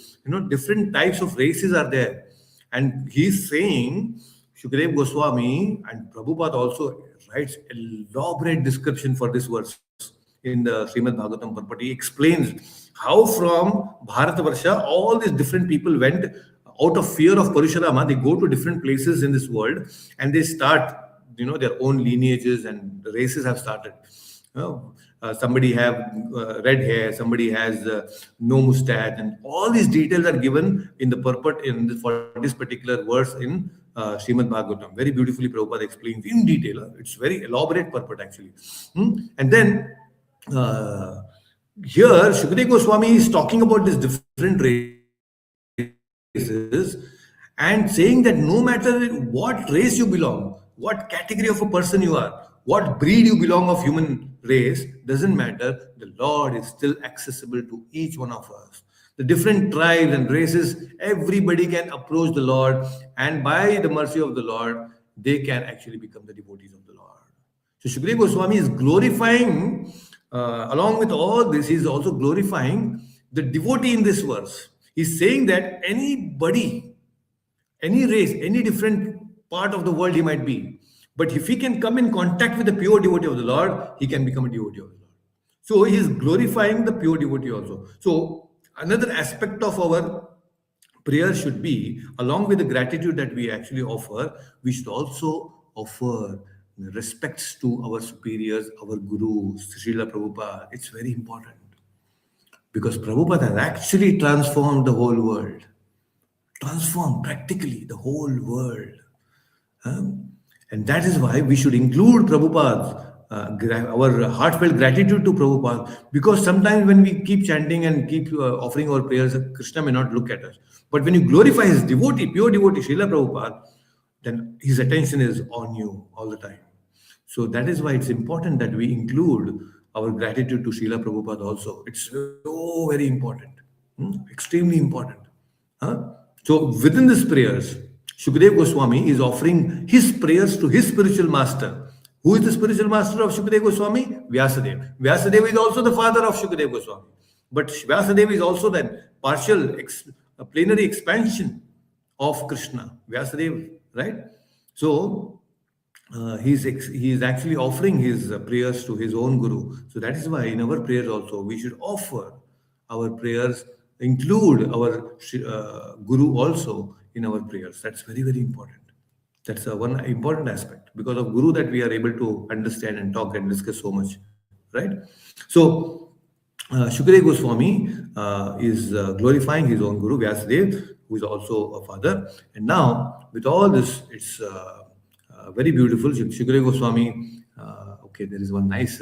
different types of races are there. And he's saying, Shukadev Goswami and Prabhupada also writes elaborate description for this verse in the Srimad Bhagavatam Purport. He explains how from Bharatavarsha all these different people went out of fear of Parashurama. They go to different places in this world and they start, their own lineages, and the races have started. Somebody have red hair, somebody has no mustache, and all these details are given in the purport for this particular verse in Srimad Bhagavatam. Very beautifully Prabhupada explains in detail. It's very elaborate purport actually. And then here Shukadev Goswami is talking about these different races and saying that no matter what race you belong, what category of a person you are, what breed you belong of human race, doesn't matter. The Lord is still accessible to each one of us. The different tribes and races, everybody can approach the Lord, and by the mercy of the Lord, they can actually become the devotees of the Lord. So Shukdev Goswami is glorifying, along with all this, he is also glorifying the devotee in this verse. He's saying that anybody, any race, any different part of the world he might be, but if he can come in contact with the pure devotee of the Lord, he can become a devotee of the Lord. So he is glorifying the pure devotee also. So another aspect of our prayer should be, along with the gratitude that we actually offer, we should also offer respects to our superiors, our Guru, Srila Prabhupada. It's very important because Prabhupada has actually transformed the whole world, transformed practically the whole world. And that is why we should include Prabhupada's, our heartfelt gratitude to Prabhupada, because sometimes when we keep chanting and keep offering our prayers, Krishna may not look at us. But when you glorify his devotee, pure devotee, Srila Prabhupada, then his attention is on you all the time. So that is why it's important that we include our gratitude to Srila Prabhupada also. It's so very important, extremely important. So within these prayers, Shukadev Goswami is offering his prayers to his spiritual master. Who is the spiritual master of Shukadev Goswami? Vyasadeva. Vyasadeva is also the father of Shukadev Goswami. But Vyasadeva is also then partial plenary expansion of Krishna. Vyasadeva, right? So he is actually offering his prayers to his own Guru. So that is why in our prayers also we should offer our prayers, include our Guru also in our prayers. That's very, very important. That's one important aspect, because of Guru that we are able to understand and talk and discuss so much, right? So Shukadev Goswami is glorifying his own Guru Vyasadeva, who is also a father. And now with all this, it's very beautiful. Shukadev Goswami, okay, there is one nice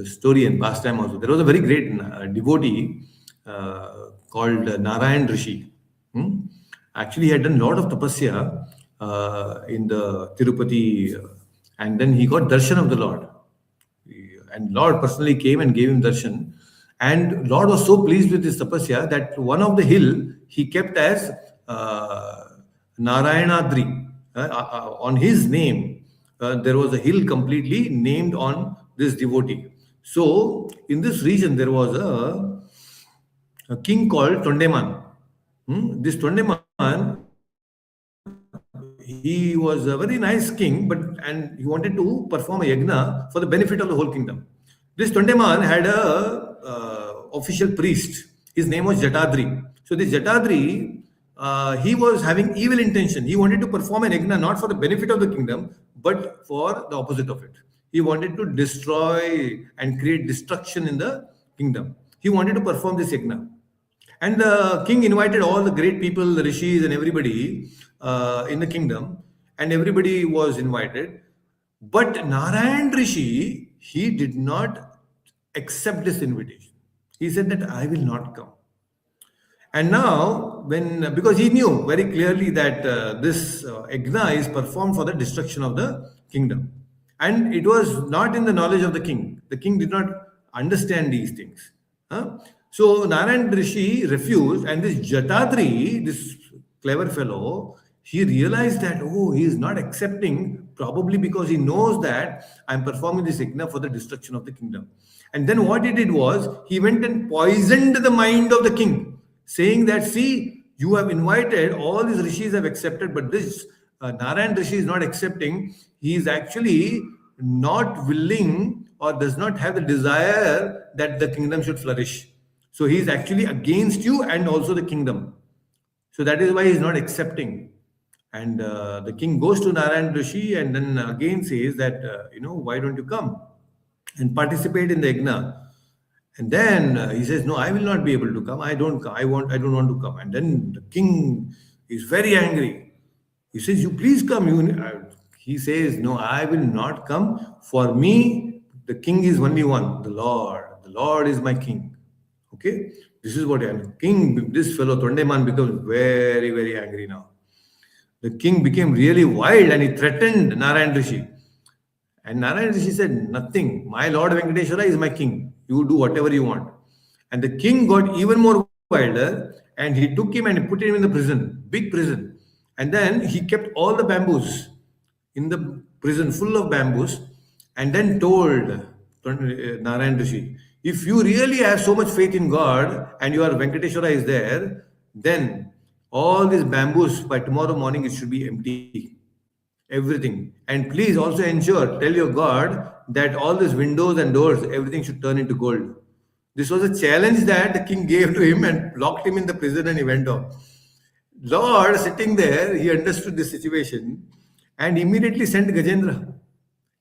story and pastime also. There was a very great devotee called Narayan Rishi. Hmm? Actually, he had done a lot of tapasya in the Tirupati, and then he got darshan of the Lord. And Lord personally came and gave him darshan. And Lord was so pleased with his tapasya that one of the hill he kept as Narayanadri. On his name, there was a hill completely named on this devotee. So in this region, there was a king called Tondeman. This Tondeman, he was a very nice king, and he wanted to perform a yagna for the benefit of the whole kingdom. This Tondeman had a official priest. His name was Jatadri. So this Jatadri, he was having evil intention. He wanted to perform an yagna not for the benefit of the kingdom, but for the opposite of it. He wanted to destroy and create destruction in the kingdom. He wanted to perform this yagna. And the king invited all the great people, the rishis, and everybody in the kingdom, and everybody was invited. But Narayan Rishi, he did not accept this invitation. He said that I will not come. And now, when because he knew very clearly that this yagna is performed for the destruction of the kingdom, and it was not in the knowledge of the king. The king did not understand these things. Huh? So Narayan Rishi refused, and this Jatadri, this clever fellow, he realized that he is not accepting, probably because he knows that I'm performing this yagna for the destruction of the kingdom. And then what he did was he went and poisoned the mind of the king, saying that, see, you have invited, all these rishis have accepted, but this Narayan Rishi is not accepting. He is actually not willing or does not have the desire that the kingdom should flourish. So he is actually against you and also the kingdom. So that is why he is not accepting. And the king goes to Narayan Rishi and then again says that, why don't you come and participate in the yagna? And then he says, "No, I will not be able to come. I don't. I don't want to come." And then the king is very angry. He says, "You please come." He says, "No, I will not come. For me, the king is only one, the Lord. The Lord is my king." Okay, this is what king. This fellow Tondeman becomes very, very angry now. The king became really wild and he threatened Narayan Rishi. And Narayan Rishi said, "Nothing. My Lord Venkateshwara is my king. You do whatever you want." And the king got even more wilder and he took him and put him in the prison, big prison. And then he kept all the bamboos in the prison full of bamboos and then told Narayan Rishi, if you really have so much faith in God and your Venkateshwara is there, then all these bamboos by tomorrow morning it should be empty. Everything. And please also ensure, tell your God that all these windows and doors, everything should turn into gold. This was a challenge that the king gave to him and locked him in the prison and he went off. Lord, sitting there, he understood the situation and immediately sent Gajendra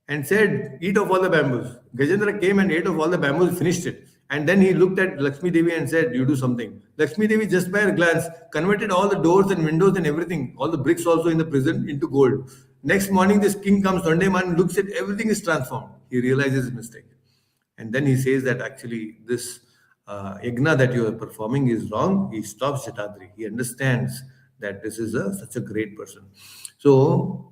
and said, "Eat of all the bamboos." Gajendra came and ate of all the bamboos, finished it. And then he looked at Lakshmi Devi and said, "You do something." Lakshmi Devi, just by a glance, converted all the doors and windows and everything, all the bricks also in the prison, into gold. Next morning, this king comes, Tondeman looks at everything is transformed. He realizes his mistake. And then he says that actually this yagna that you are performing is wrong. He stops Jatadri. He understands that this is such a great person. So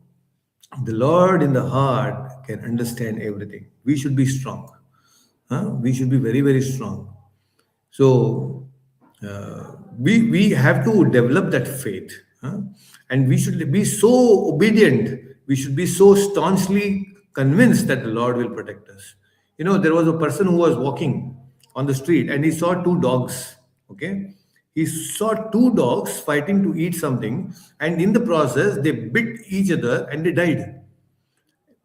the Lord in the heart can understand everything. We should be strong. We should be very, very strong. So we have to develop that faith, and we should be so obedient. We should be so staunchly convinced that the Lord will protect us. There was a person who was walking on the street and he saw two dogs. Okay, he saw two dogs fighting to eat something, and in the process they bit each other and they died.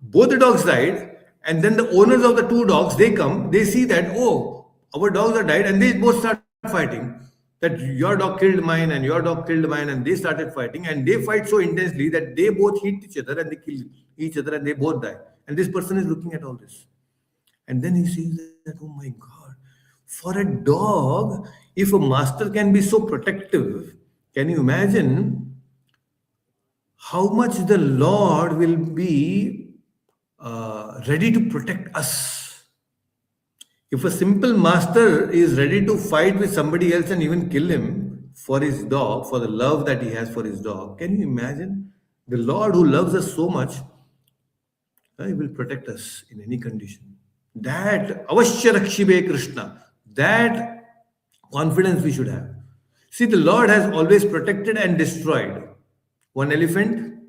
Both the dogs died, and then the owners of the two dogs, they come, they see that, oh, our dogs are died, and they both start fighting, that your dog killed mine and your dog killed mine, and they started fighting, and they fight so intensely that they both hit each other and they kill each other and they both die. And this person is looking at all this, and then he sees that, oh my God, for a dog, if a master can be so protective, can you imagine how much the Lord will be ready to protect us? If a simple master is ready to fight with somebody else and even kill him for his dog, for the love that he has for his dog, can you imagine? The Lord who loves us so much, he will protect us in any condition. That avashya rakshibe Krishna, that confidence we should have. See, the Lord has always protected and destroyed one elephant,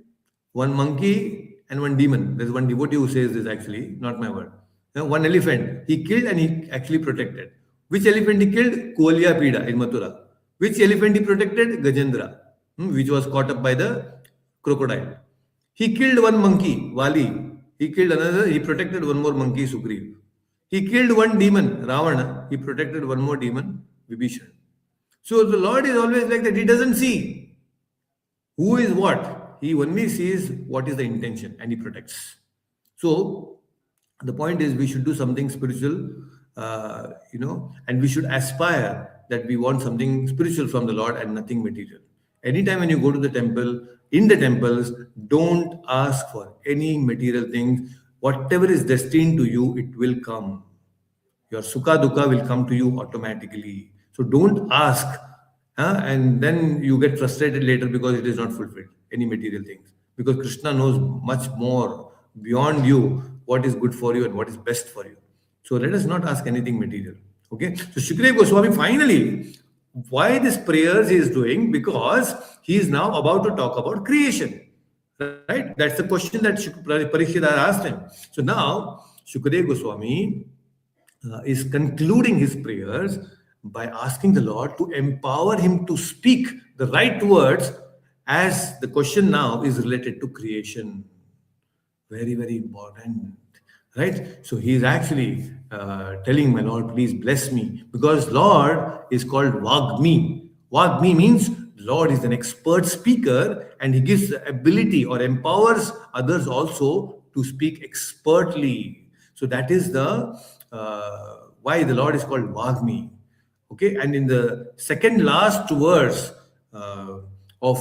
one monkey, and one demon. There's one devotee who says this actually, not my word. One elephant he killed and he actually protected. Which elephant he killed? Kualia Pida in Mathura. Which elephant he protected? Gajendra, which was caught up by the crocodile. He killed one monkey, Wali. He killed another, he protected one more monkey, Sugriv. He killed one demon, Ravana. He protected one more demon, Vibhishan. So the Lord is always like that. He doesn't see who is what. He only sees what is the intention and he protects. So the point is we should do something spiritual, and we should aspire that we want something spiritual from the Lord and nothing material. Anytime when you go to the temple, in the temples, don't ask for any material things. Whatever is destined to you, it will come. Your sukha dukha will come to you automatically. So don't ask, and then you get frustrated later because it is not fulfilled, any material things. Because Krishna knows much more beyond you what is good for you and what is best for you. So let us not ask anything material. Okay. So Shukadev Goswami finally, why this prayers he is doing? Because he is now about to talk about creation. Right? That's the question that Parikshit asked him. So now Shukadev Goswami is concluding his prayers by asking the Lord to empower him to speak the right words, as the question now is related to creation. Very, very important. Right? So he is actually telling my Lord, please bless me, because Lord is called Vagmi. Vagmi means Lord is an expert speaker and he gives the ability or empowers others also to speak expertly. So that is the why the Lord is called Vagmi. Okay, and in the second last verse of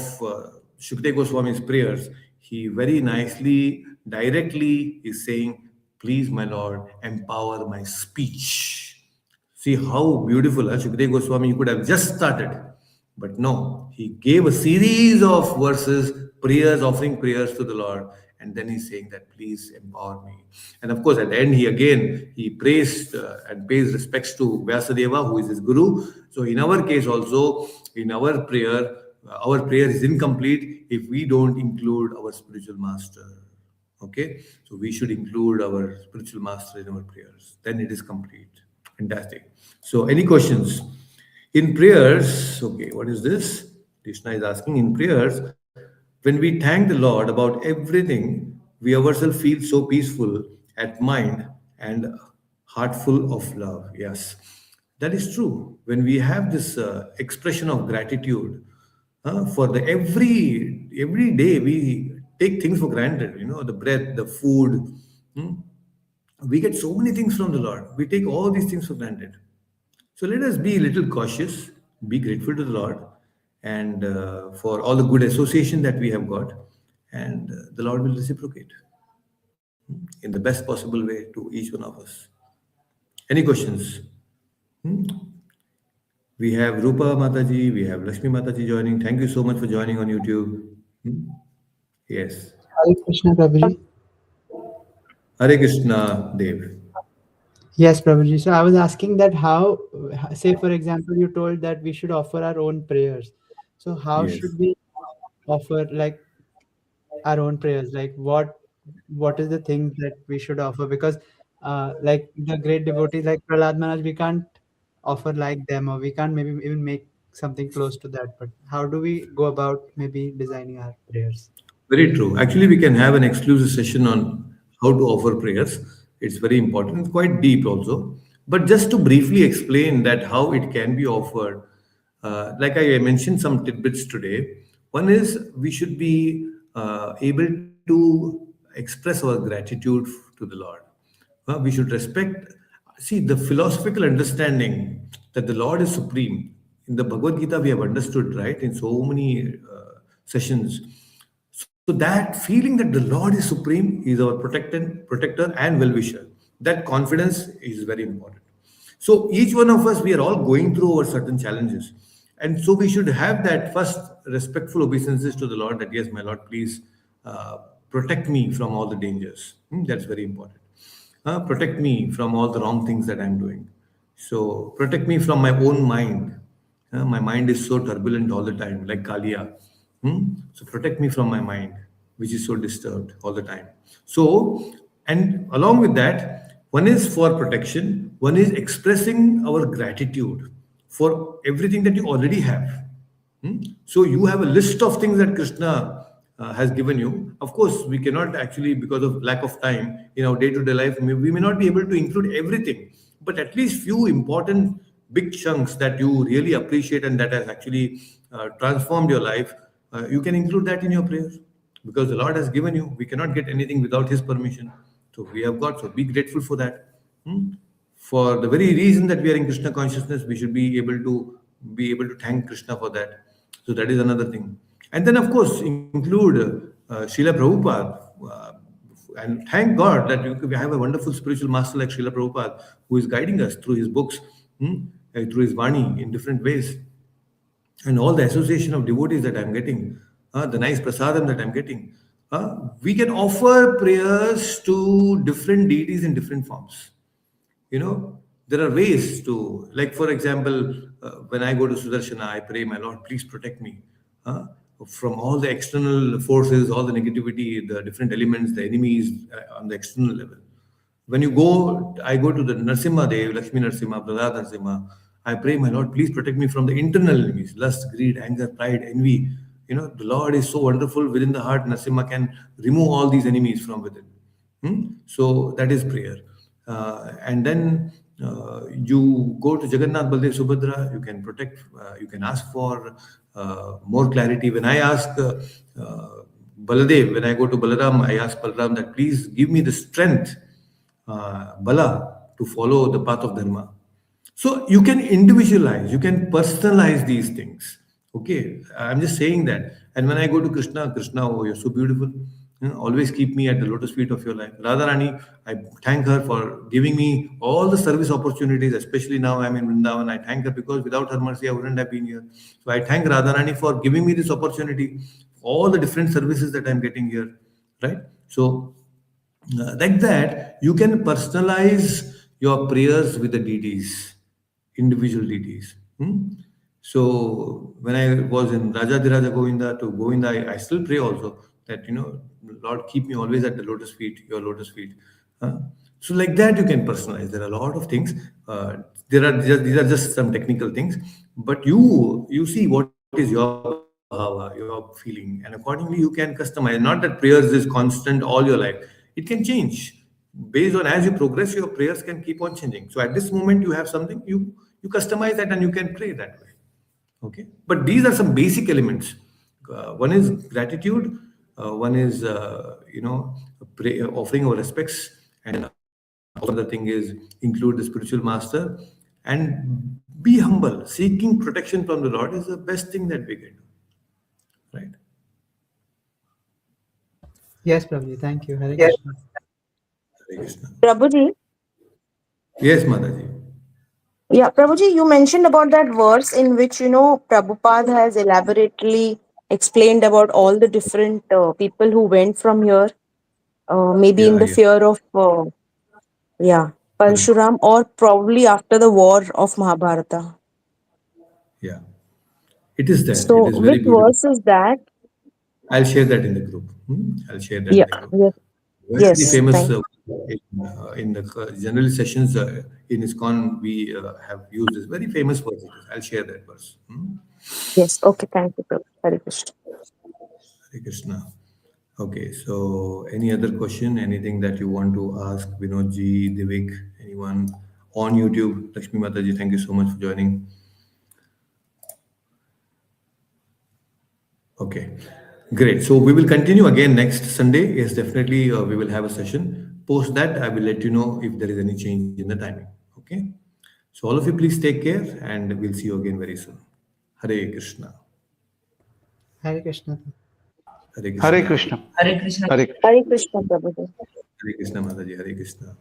Shukdev Goswami's prayers, he very nicely, directly is saying, please, my Lord, empower my speech. See how beautiful Shukdev Goswami could have just started. But no, he gave a series of verses, prayers, offering prayers to the Lord, and then he's saying that please empower me. And of course, at the end, he praised and pays respects to Vyasadeva, who is his guru. So in our case also, in our prayer is incomplete if we don't include our spiritual master. Okay, so we should include our spiritual master in our prayers. Then it is complete. Fantastic. So, any questions? In prayers, okay, what is this? Krishna is asking, in prayers, when we thank the Lord about everything, we ourselves feel so peaceful at mind and heart full of love. Yes, that is true. When we have this expression of gratitude for the every day, we take things for granted. The breath, the food. hmm, we get so many things from the Lord. We take all these things for granted. So let us be a little cautious, be grateful to the Lord, and for all the good association that we have got, and the Lord will reciprocate in the best possible way to each one of us. Any questions? Hmm? We have Rupa Mataji, we have Lakshmi Mataji joining. Thank you so much for joining on YouTube. Hmm? Yes. Hare Krishna, Prabhuji. Hare Krishna, Dev. Yes, Prabhuji. So I was asking that how, say for example, you told that we should offer our own prayers. So how Yes. should we offer like our own prayers? Like what is the thing that we should offer? Because like the great devotees like Prahlad Maharaj, we can't offer like them, or we can't maybe even make something close to that. But how do we go about maybe designing our prayers? Very true. Actually, we can have an exclusive session on how to offer prayers. It's very important, quite deep also. But just to briefly explain that how it can be offered, like I mentioned some tidbits today. One is we should be able to express our gratitude to the Lord. We should respect. See, the philosophical understanding that the Lord is supreme. In the Bhagavad Gita, we have understood, right, in so many sessions. So that feeling that the Lord is supreme is our protector and well-wisher. That confidence is very important. So each one of us, we are all going through our certain challenges. And so we should have that first respectful obeisances to the Lord, that yes, my Lord, please protect me from all the dangers. That's very important. Protect me from all the wrong things that I'm doing. So protect me from my own mind. My mind is so turbulent all the time, like Kalia. So protect me from my mind, which is so disturbed all the time. So, and along with that, one is for protection, one is expressing our gratitude for everything that you already have. So you have a list of things that Krishna has given you. Of course, we cannot actually, because of lack of time in our day-to-day life, we may not be able to include everything, but at least few important big chunks that you really appreciate and that has actually transformed your life. You can include that in your prayers because the Lord has given you. We cannot get anything without His permission. So we have got. So be grateful for that. For the very reason that we are in Krishna consciousness, we should be able to thank Krishna for that. So that is another thing. And then of course include Srila Prabhupada. And thank God that we have a wonderful spiritual master like Srila Prabhupada who is guiding us through his books, through his Vani in different ways. And all the association of devotees that I'm getting, the nice prasadam that I'm getting, we can offer prayers to different deities in different forms. There are ways to, like for example, when I go to Sudarshana, I pray, my Lord, please protect me uh, from all the external forces, all the negativity, the different elements, the enemies on the external level. When you go, I go to the Narsimha Dev, Lakshmi Narsimha, Prahlad Narsimha. I pray, my Lord, please protect me from the internal enemies, lust, greed, anger, pride, envy. The Lord is so wonderful within the heart. Narsimha can remove all these enemies from within. So that is prayer. And then you go to Jagannath, Baldev, Subhadra, you can ask for more clarity. When I ask Baladev, when I go to Balaram, I ask Balaram that please give me the strength, Bala, to follow the path of Dharma. So you can individualize, you can personalize these things. Okay, I'm just saying that. And when I go to Krishna, Krishna, oh, you're so beautiful. Always keep me at the lotus feet of your life. Radharani, I thank her for giving me all the service opportunities, especially now I'm in Vrindavan. I thank her because without her mercy, I wouldn't have been here. So I thank Radharani for giving me this opportunity, all the different services that I'm getting here, right? So like that, you can personalize your prayers with the deities, individual deities. So when I was in Rajadhiraja Govinda to Govinda, I still pray also that, Lord, keep me always at the lotus feet, your lotus feet. Huh? So like that, you can personalize. There are a lot of things. These are just some technical things, but you see what is your bhava, your feeling, and accordingly you can customize. Not that prayers is constant all your life. It can change based on as you progress. Your prayers can keep on changing. So at this moment you have something, you customize that and you can pray that way. Okay, but these are some basic elements. One is gratitude, one is offering our respects, and other thing is include the spiritual master and be humble. Seeking protection from the Lord is the best thing that we can do, right? Yes, Prabhuji. Thank you. Hare Yes. Krishna. Hare Krishna. Prabhuji, Yes, Mataji. yeah, Prabhuji, you mentioned about that verse in which, Prabhupada has elaborately explained about all the different people who went from here, maybe in Yeah, the yeah, fear of, yeah, correct. Parshuram, or probably after the war of Mahabharata. Yeah, it is there. It So, is very which beautiful. verse is that? I'll share that in the group. I'll share that Yeah, in the group. yes, Very yes, famous thank in the general sessions in ISKCON. We have used this very famous verse. I'll share that verse. Yes, okay, thank you, Prabhuji. Hare Krishna. Hare Krishna. Okay, so any other question? Anything that you want to ask Vinodji, Divik, anyone on YouTube? Lakshmi Mataji, thank you so much for joining. Okay, great. So we will continue again next Sunday. Yes, definitely we will have a session. Post that, I will let you know if there is any change in the timing. Okay. So all of you, please take care, and we'll see you again very soon. Hare Krishna. Hare Krishna. Hare Hare Krishna. Krishna. Hare Krishna. Hare Krishna. Hare Krishna, Prabhuji. Hare Krishna, Mataji. Hare Krishna.